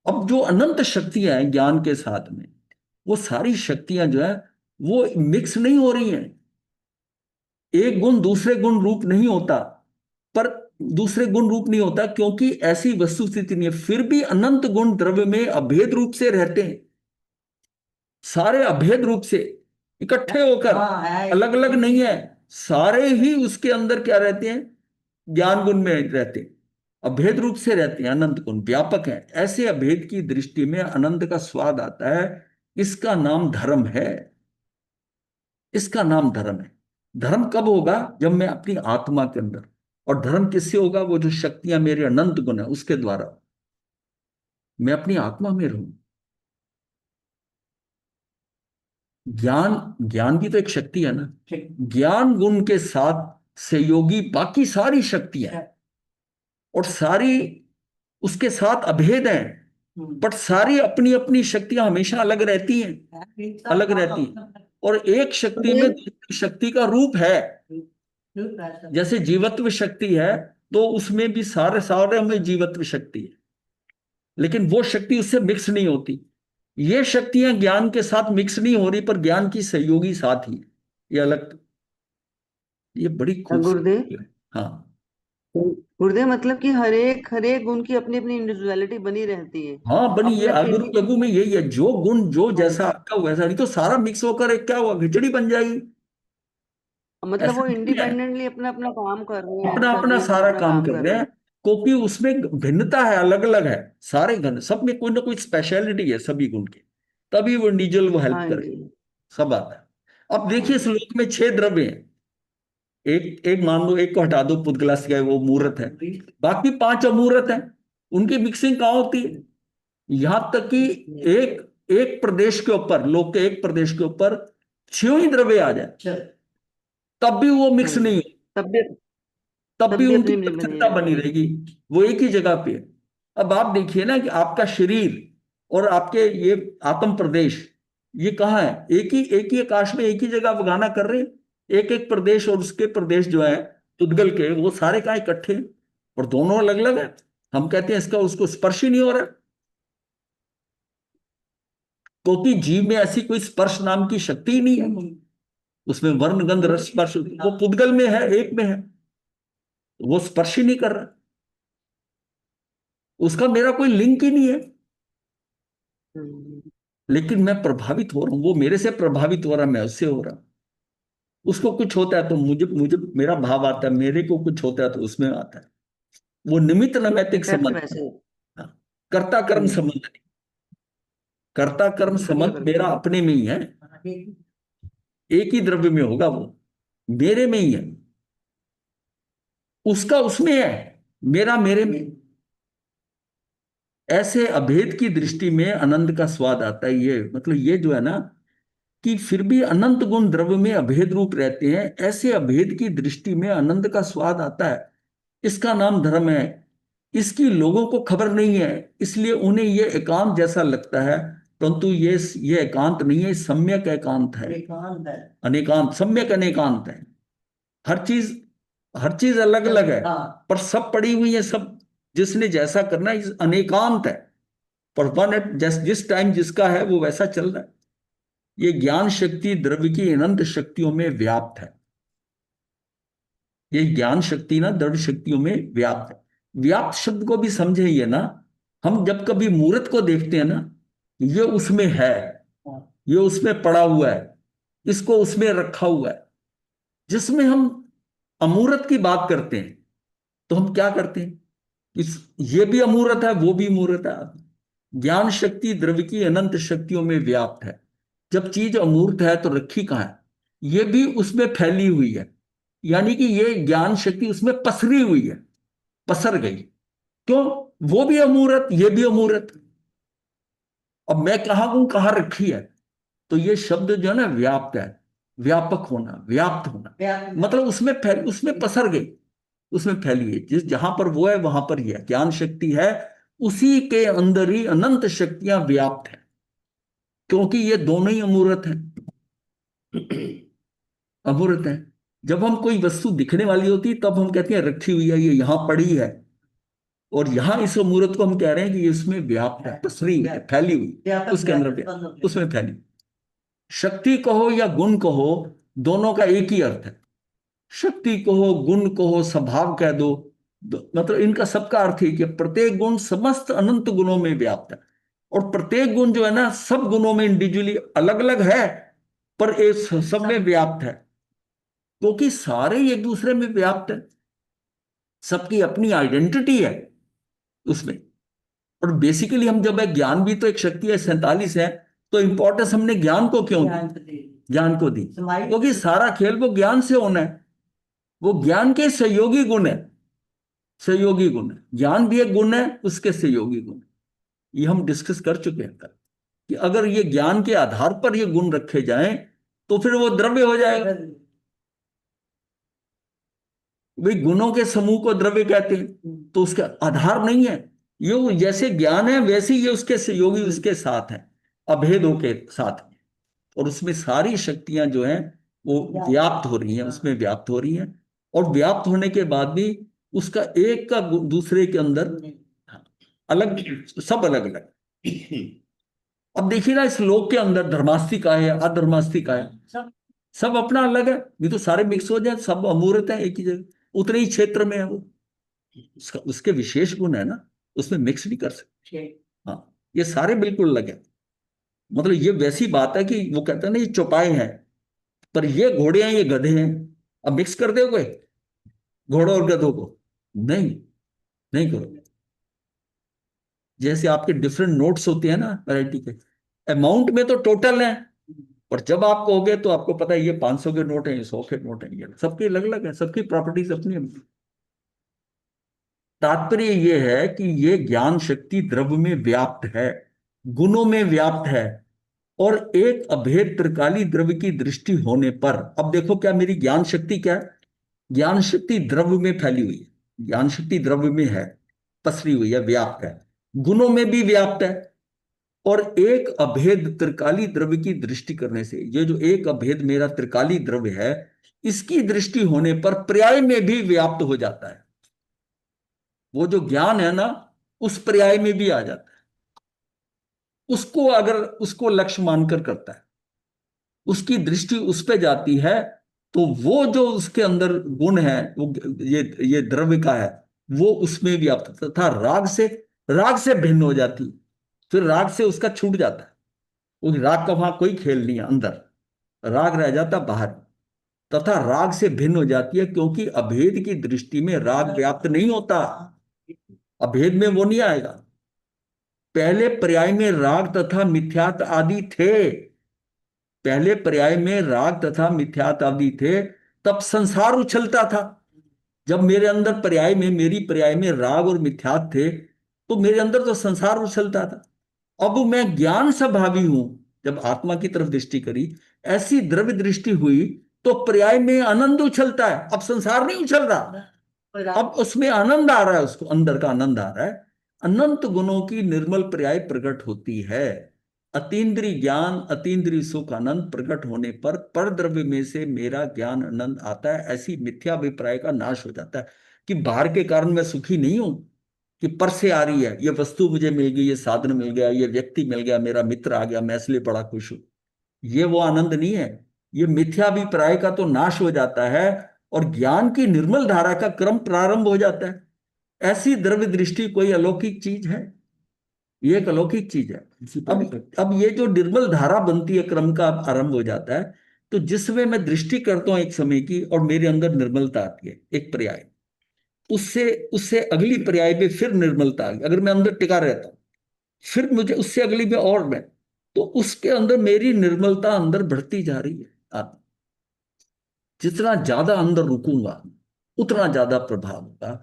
अब जो अनंत शक्तियां हैं ज्ञान के साथ में, वो सारी शक्तियां जो है वो मिक्स नहीं हो रही हैं। एक गुण दूसरे गुण रूप नहीं होता, पर दूसरे गुण रूप नहीं होता क्योंकि ऐसी वस्तु स्थिति नहीं है। फिर भी अनंत गुण द्रव्य में अभेद रूप से रहते हैं, सारे अभेद रूप से इकट्ठे होकर, हाँ है। अलग अलग नहीं है। सारे ही उसके अंदर क्या रहते हैं, ज्ञान गुण में रहते हैं, अभेद रूप से रहते हैं, अनंत गुण व्यापक है। ऐसे अभेद की दृष्टि में आनंद का स्वाद आता है। इसका नाम धर्म है, इसका नाम धर्म है। धर्म कब होगा, जब मैं अपनी आत्मा के अंदर, और धर्म किससे होगा, वो जो शक्तियां मेरे अनंत गुण है उसके द्वारा मैं अपनी आत्मा में रहूं। ज्ञान, ज्ञान भी तो एक शक्ति है ना। ज्ञान गुण के साथ सहयोगी बाकी सारी शक्तियां हैं, और सारी उसके साथ अभेद हैं, बट सारी अपनी अपनी शक्तियां हमेशा अलग रहती हैं, अलग रहती हैं। और एक शक्ति में दूसरी शक्ति का रूप है। जैसे जीवत्व शक्ति है, तो उसमें भी सारे सारे में जीवत्व शक्ति है, लेकिन वो शक्ति उससे मिक्स नहीं होती। ये शक्तियां ज्ञान के साथ मिक्स नहीं हो रही, पर ज्ञान की सहयोगी साथ ही है। ये अलग, ये बड़ी गुरुदेव, खूबसूरत है। हाँ गुरुदेव मतलब कि हर एक गुण की अपनी अपनी इंडिविजुअलिटी बनी रहती है। हाँ, बनी ये अपने अगुरु किसी, लघु में यही है। जो गुण जो हाँ, जैसा आपका वैसा, नहीं तो सारा मिक्स होकर एक क्या हुआ, खिचड़ी बन जाएगी। मतलब ऐसा वो नहीं है, इंडिपेंडेंटली अपना अपना काम कर रहे हैं, अपना अपना सभी अपना सारा अपना काम काम कर कर रहे रहे हैं, हैं। क्योंकि उसमें भिन्नता है, अलग अलग है। सारे गुण सब में कोई ना कोई स्पेशलिटी है सभी गुण की, तभी वो इंडिविजुअल वो हेल्प हाँ करे। जी। सब आता है। अब देखिए हाँ। श्लोक में 6 द्रव्य हैं। एक एक मान लो, एक को हटा दो, पुद्गलास का है, वो मूर्त है। बाकी 5 अमूर्त हैं। उनकी मिक्सिंग कहाँ होती है? यहां तक कि एक एक प्रदेश के ऊपर, लोक के एक प्रदेश के ऊपर 6 ही द्रव्य आ जाए, तब भी वो हाँ मिक्स जी। नहीं, तब भी तब तब भी भी उनकी अपनी अपनी बनी पृथकता बनी रहती है। रहेगी। वो एक ही जगह पे है। अब आप देखिए ना कि आपका शरीर और आपके ये आत्म प्रदेश, ये कहाँ है? एक ही आकाश में एक ही जगह वो गाना कर रहे हैं। एक एक प्रदेश और उसके प्रदेश जो है उद्गल के, वो सारे कहाँ इकट्ठे हैं, और दोनों अलग अलग है। हम कहते हैं इसका उसको स्पर्श ही नहीं हो रहा, क्योंकि जीव में ऐसी कोई स्पर्श नाम की शक्ति ही नहीं है। उसमें वर्ण गंध रस स्पर्श, वो पुद्गल में है, एक में है, वो स्पर्श ही नहीं कर रहा, उसका मेरा कोई लिंक ही नहीं है। हम्म। लेकिन मैं प्रभावित हो रहा हूं, वो मेरे से प्रभावित हो रहा, मैं उससे हो रहा। उसको कुछ होता है तो मुझे मुझे मेरा भाव आता है, मेरे को कुछ होता है तो उसमें आता है। वो निमित्त नैमित्तिक इफेक्ट संबंध है। वैसे। हाँ, कर्ता कर्म हम्म। संबंध नहीं। कर्ता कर्म संबंध बिल्कुल। मेरा अपने में ही है, एक ही द्रव्य में होगा, वो मेरे में ही है। उसका उसमें है, मेरा मेरे में। ऐसे अभेद की दृष्टि में आनंद का स्वाद आता है। ये मतलब ये जो है ना, कि फिर भी अनंत गुण द्रव्य में अभेद रूप रहते हैं, ऐसे अभेद की दृष्टि में आनंद का स्वाद आता है। इसका नाम धर्म है। इसकी लोगों को खबर नहीं है, इसलिए उन्हें यह एकांत जैसा लगता है, परंतु ये एकांत नहीं है, सम्यक एकांत है। एकांत है। अनेकांत, सम्यक अनेकांत है। हर चीज, हर चीज अलग अलग है, हाँ। पर सब पड़ी हुई है, सब जिसने जैसा करना है, अनेकांत है। पर वन एट जिस टाइम जिसका है वो वैसा चल रहा है। ये ज्ञान शक्ति द्रव्य की अनंत शक्तियों में व्याप्त है। ये ज्ञान शक्ति ना द्रव्य शक्तियों में व्याप्त है। व्याप्त शब्द को भी समझिए ना। हम जब कभी मूर्त को देखते हैं ना, ये उसमें है, ये उसमें पड़ा हुआ है, इसको उसमें रखा हुआ है। जिसमें हम अमूर्त की बात करते हैं, तो हम क्या करते हैं, इस ये भी अमूर्त है, वो भी अमूर्त है। ज्ञान शक्ति द्रव्य की अनंत शक्तियों में व्याप्त है। जब चीज अमूर्त है तो रखी कहाँ है? ये भी उसमें फैली हुई है, यानी कि ये ज्ञान शक्ति उसमें पसरी हुई है, पसर गई। क्यों? वो भी अमूर्त, ये भी अमूर्त। अब मैं कहाँ हूं, कहाँ रखी है? तो ये शब्द जो है ना, व्याप्त है। व्यापक होना, व्याप्त होना, मतलब उसमें पसर गई, उसमें फैली है। जिस जहां पर वो है वहां पर ही है, ज्ञान शक्ति है, उसी के अंदर ही अनंत शक्तियां व्याप्त है, क्योंकि ये दोनों ही अमूर्त हैं। अमूर्त है। जब हम कोई वस्तु दिखने वाली होती तब हम कहते हैं रखी हुई है, ये यहां पड़ी है, और यहाँ इस मूर्त को हम कह रहे हैं कि इसमें व्याप्त है, पसरी हुई है, फैली हुई, उसके अंदर उसमें फैली। शक्ति कहो या गुण कहो, दोनों का एक ही अर्थ है। शक्ति कहो, गुण कहो, स्वभाव कह दो, मतलब इनका सबका अर्थ है कि प्रत्येक गुण समस्त अनंत गुणों में व्याप्त है। और प्रत्येक गुण जो है ना, सब गुणों में इंडिविजुअली अलग अलग है, पर एक सब में व्याप्त है, क्योंकि सारे ही एक दूसरे में व्याप्त है, सबकी अपनी आइडेंटिटी है उसमें। और बेसिकली हम जब है, ज्ञान भी तो एक शक्ति है, 47 है, तो इंपॉर्टेंस हमने ज्ञान को क्यों दी? ज्ञान को दी क्योंकि सारा खेल वो ज्ञान से होना है, वो ज्ञान के सहयोगी गुण है, सहयोगी गुण है। ज्ञान भी एक गुण है, उसके सहयोगी गुण। ये हम डिस्कस कर चुके हैं कल, कि अगर ये ज्ञान के आधार पर ये गुण रखे जाएं तो फिर वो द्रव्य हो जाएगा। भाई गुणों के समूह को द्रव्य कहते हैं, तो उसका आधार नहीं है ये, वो जैसे ज्ञान है वैसे ही ये उसके सहयोगी उसके साथ है, अभेदों के साथ। और उसमें सारी शक्तियां जो हैं वो व्याप्त हो रही हैं, उसमें व्याप्त हो रही हैं। और व्याप्त होने के बाद भी उसका एक का दूसरे के अंदर अलग, सब अलग अलग। अब देखिए ना, इस लोक के अंदर धर्मास्तिका है, अधर्मास्तिका है, सब अपना अलग है। ये तो सारे मिक्स हो जाए, सब अमूर्त है एक ही जगह, उतने ही क्षेत्र में है वो, उसके विशेष गुण है ना, उसमें मिक्स नहीं कर सकते। हाँ, ये सारे बिल्कुल अलग है। मतलब ये वैसी बात है कि वो कहते हैं ना, ये चौपाए हैं, पर ये घोड़े हैं, ये गधे हैं, अब मिक्स कर दोगे घोड़ों और गधों को? नहीं, नहीं करोगे। जैसे आपके डिफरेंट नोट्स होते हैं ना वैरायटी के, अमाउंट में तो टोटल है, और जब आप कहोगे तो आपको पता है ये 500 के नोट है, ये 100 के नोट है, ये सबके अलग अलग है, सबकी प्रॉपर्टीज अपनी अपनी। तात्पर्य ये है कि ये ज्ञान शक्ति द्रव्य में व्याप्त है, गुणों में व्याप्त है, और एक अभेद त्रिकाली द्रव्य की दृष्टि होने पर, अब देखो क्या मेरी ज्ञान शक्ति क्या है? ज्ञान शक्ति द्रव्य में फैली हुई है, ज्ञान शक्ति द्रव्य में है, पसरी हुई है, व्याप्त है, गुणों में भी व्याप्त है। और एक अभेद त्रिकाली द्रव्य की दृष्टि करने से, ये जो एक अभेद मेरा त्रिकाली द्रव्य है, इसकी दृष्टि होने पर पर्याय में भी व्याप्त हो जाता है। वो जो ज्ञान है ना, उस पर्याय में भी आ जाता है, उसको अगर उसको लक्ष्य मानकर करता है, उसकी दृष्टि उस पे जाती है, तो वो जो उसके अंदर गुण है, वो ये द्रव्य का है, वो उसमें व्याप्त तथा राग से भिन्न हो जाती है। फिर राग से उसका छूट जाता है, उस राग का वहां कोई खेल नहीं है, अंदर राग रह जाता बाहर, तथा राग से भिन्न हो जाती है, क्योंकि अभेद की दृष्टि में राग व्याप्त नहीं होता, अभेद में वो नहीं आएगा। पहले पर्याय में राग तथा मिथ्यात्व आदि थे, पहले पर्याय में राग तथा मिथ्यात्व आदि थे, तब संसार उछलता था। जब मेरे अंदर पर्याय में, मेरी पर्याय में राग और मिथ्यात्व थे, तो मेरे अंदर तो संसार उछलता था। अब मैं ज्ञान स्वभावी हूं, जब आत्मा की तरफ दृष्टि करी, ऐसी द्रव्य दृष्टि हुई, तो पर्याय में आनंद उछलता है, अब संसार नहीं उछल रहा, अब उसमें आनंद आ रहा है, उसको अंदर का आनंद आ रहा है। अनंत गुणों की निर्मल पर्याय प्रकट होती है। अतीन्द्रिय ज्ञान, अतीन्द्रिय सुख आनंद प्रकट होने पर द्रव्य में से मेरा ज्ञान आनंद आता है। ऐसी मिथ्या अभिप्राय का नाश हो जाता है कि बाहर के कारण मैं सुखी नहीं हूं, कि पर से आ रही है, ये वस्तु मुझे मिल गई, ये साधन मिल गया, ये व्यक्ति मिल गया, मेरा मित्र आ गया, मैं इसलिए बड़ा खुश हूं, ये वो आनंद नहीं है। ये मिथ्याभिप्राय का तो नाश हो जाता है, और ज्ञान की निर्मल धारा का क्रम प्रारंभ हो जाता है। ऐसी द्रव्य दृष्टि कोई अलौकिक चीज है? ये एक अलौकिक चीज है। अब ये जो निर्मल धारा बनती है, क्रम का आरंभ हो जाता है, तो जिसमें मैं दृष्टि करता हूं एक समय की, और मेरे अंदर निर्मलता आती है, एक पर्याय, उससे उससे अगली पर्याय में फिर निर्मलता आ गई, अगर मैं अंदर टिका रहता हूं, फिर मुझे उससे अगली में और मैं, तो उसके अंदर मेरी निर्मलता अंदर बढ़ती जा रही है। जितना ज्यादा अंदर रुकूंगा, उतना ज्यादा प्रभाव होगा।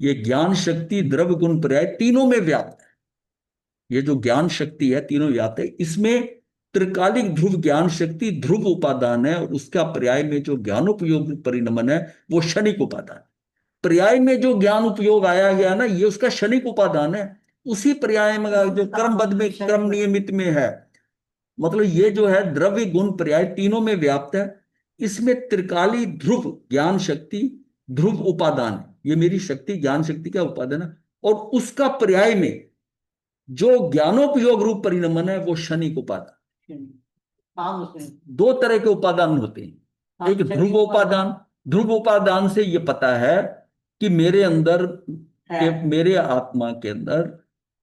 ये ज्ञान शक्ति द्रव्य गुण पर्याय तीनों में व्याप्त है। ये जो ज्ञान शक्ति है तीनों व्याप्त है। इसमें त्रिकालिक ध्रुव ज्ञान शक्ति ध्रुव उपादान है, और उसका पर्याय में जो ज्ञानोपयोग परिणमन है वो क्षणिक उपादान। पर्याय में जो ज्ञान उपयोग आया गया ना, ये उसका क्षणिक उपादान है। उसी पर्याय में जो क्रमबद्ध में, क्रम नियमित में है, मतलब ये जो है द्रव्य गुण पर्याय तीनों में व्याप्त है। इसमें त्रिकाली ध्रुव ज्ञान शक्ति ध्रुव उपादान, ये मेरी शक्ति ज्ञान शक्ति का उपादान है, और उसका पर्याय में जो ज्ञानोपयोग रूप परिणमन है वो क्षणिक उपादान। काम उसमें दो तरह के उपादान होते हैं, हाँ, एक ध्रुव उपादान। ध्रुव उपादान से ये पता है कि मेरे अंदर मेरे आत्मा के अंदर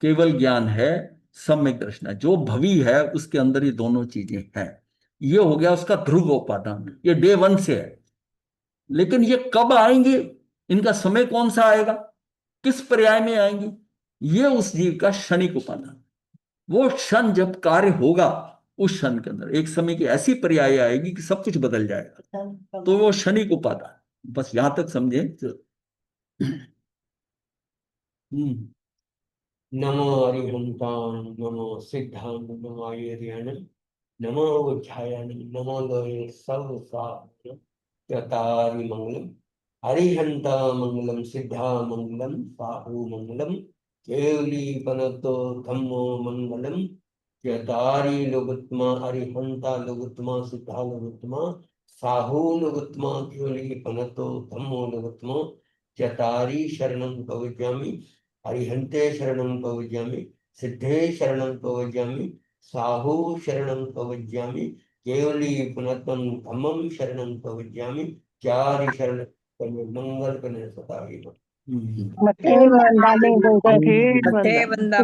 केवल ज्ञान है, सम्यक दर्शन है। जो भवी है उसके अंदर ये दोनों चीजें हैं। ये हो गया उसका ध्रुव उपादान, ये डे वन से है। लेकिन ये कब आएंगे, इनका समय कौन सा आएगा, किस पर्याय में आएंगे, ये उस जीव का क्षणिक उपादान। वो क्षण जब कार्य होगा, उस क्षण के अंदर एक समय की ऐसी पर्याय आएगी कि सब कुछ बदल जाएगा, तो वो क्षणिक उपादान। बस यहां तक समझे तो। नमो अरिहंतान, नमो सिद्धांत, नमो आर्यन, नमो उज्जायन, नमो लोहे सब सारी मंगलम। हरिहंता मंगलम, सिद्धा मंगलम, साहु मंगलम, केवली पनतो धम्मो मंगलम। यतारी लोगुत्मा, अरिहंता लोगुत्मा, सिद्धा लोगुत्मा, साहु लोगुत्मा, केवली पनतो धम्मो लोगुत्मा। यतारी शरणं प्रवज्यामि, अरिहंते शरणं प्रवज्यामि, सिद्धे शरणं प्रवज्यामि, साहु शरणं प्रवज्यामि, केवली पुनत्वं धम्मं शरणं प्रवज्यामि। चारि शरण मंगल कने सताई। मत्थे वंदना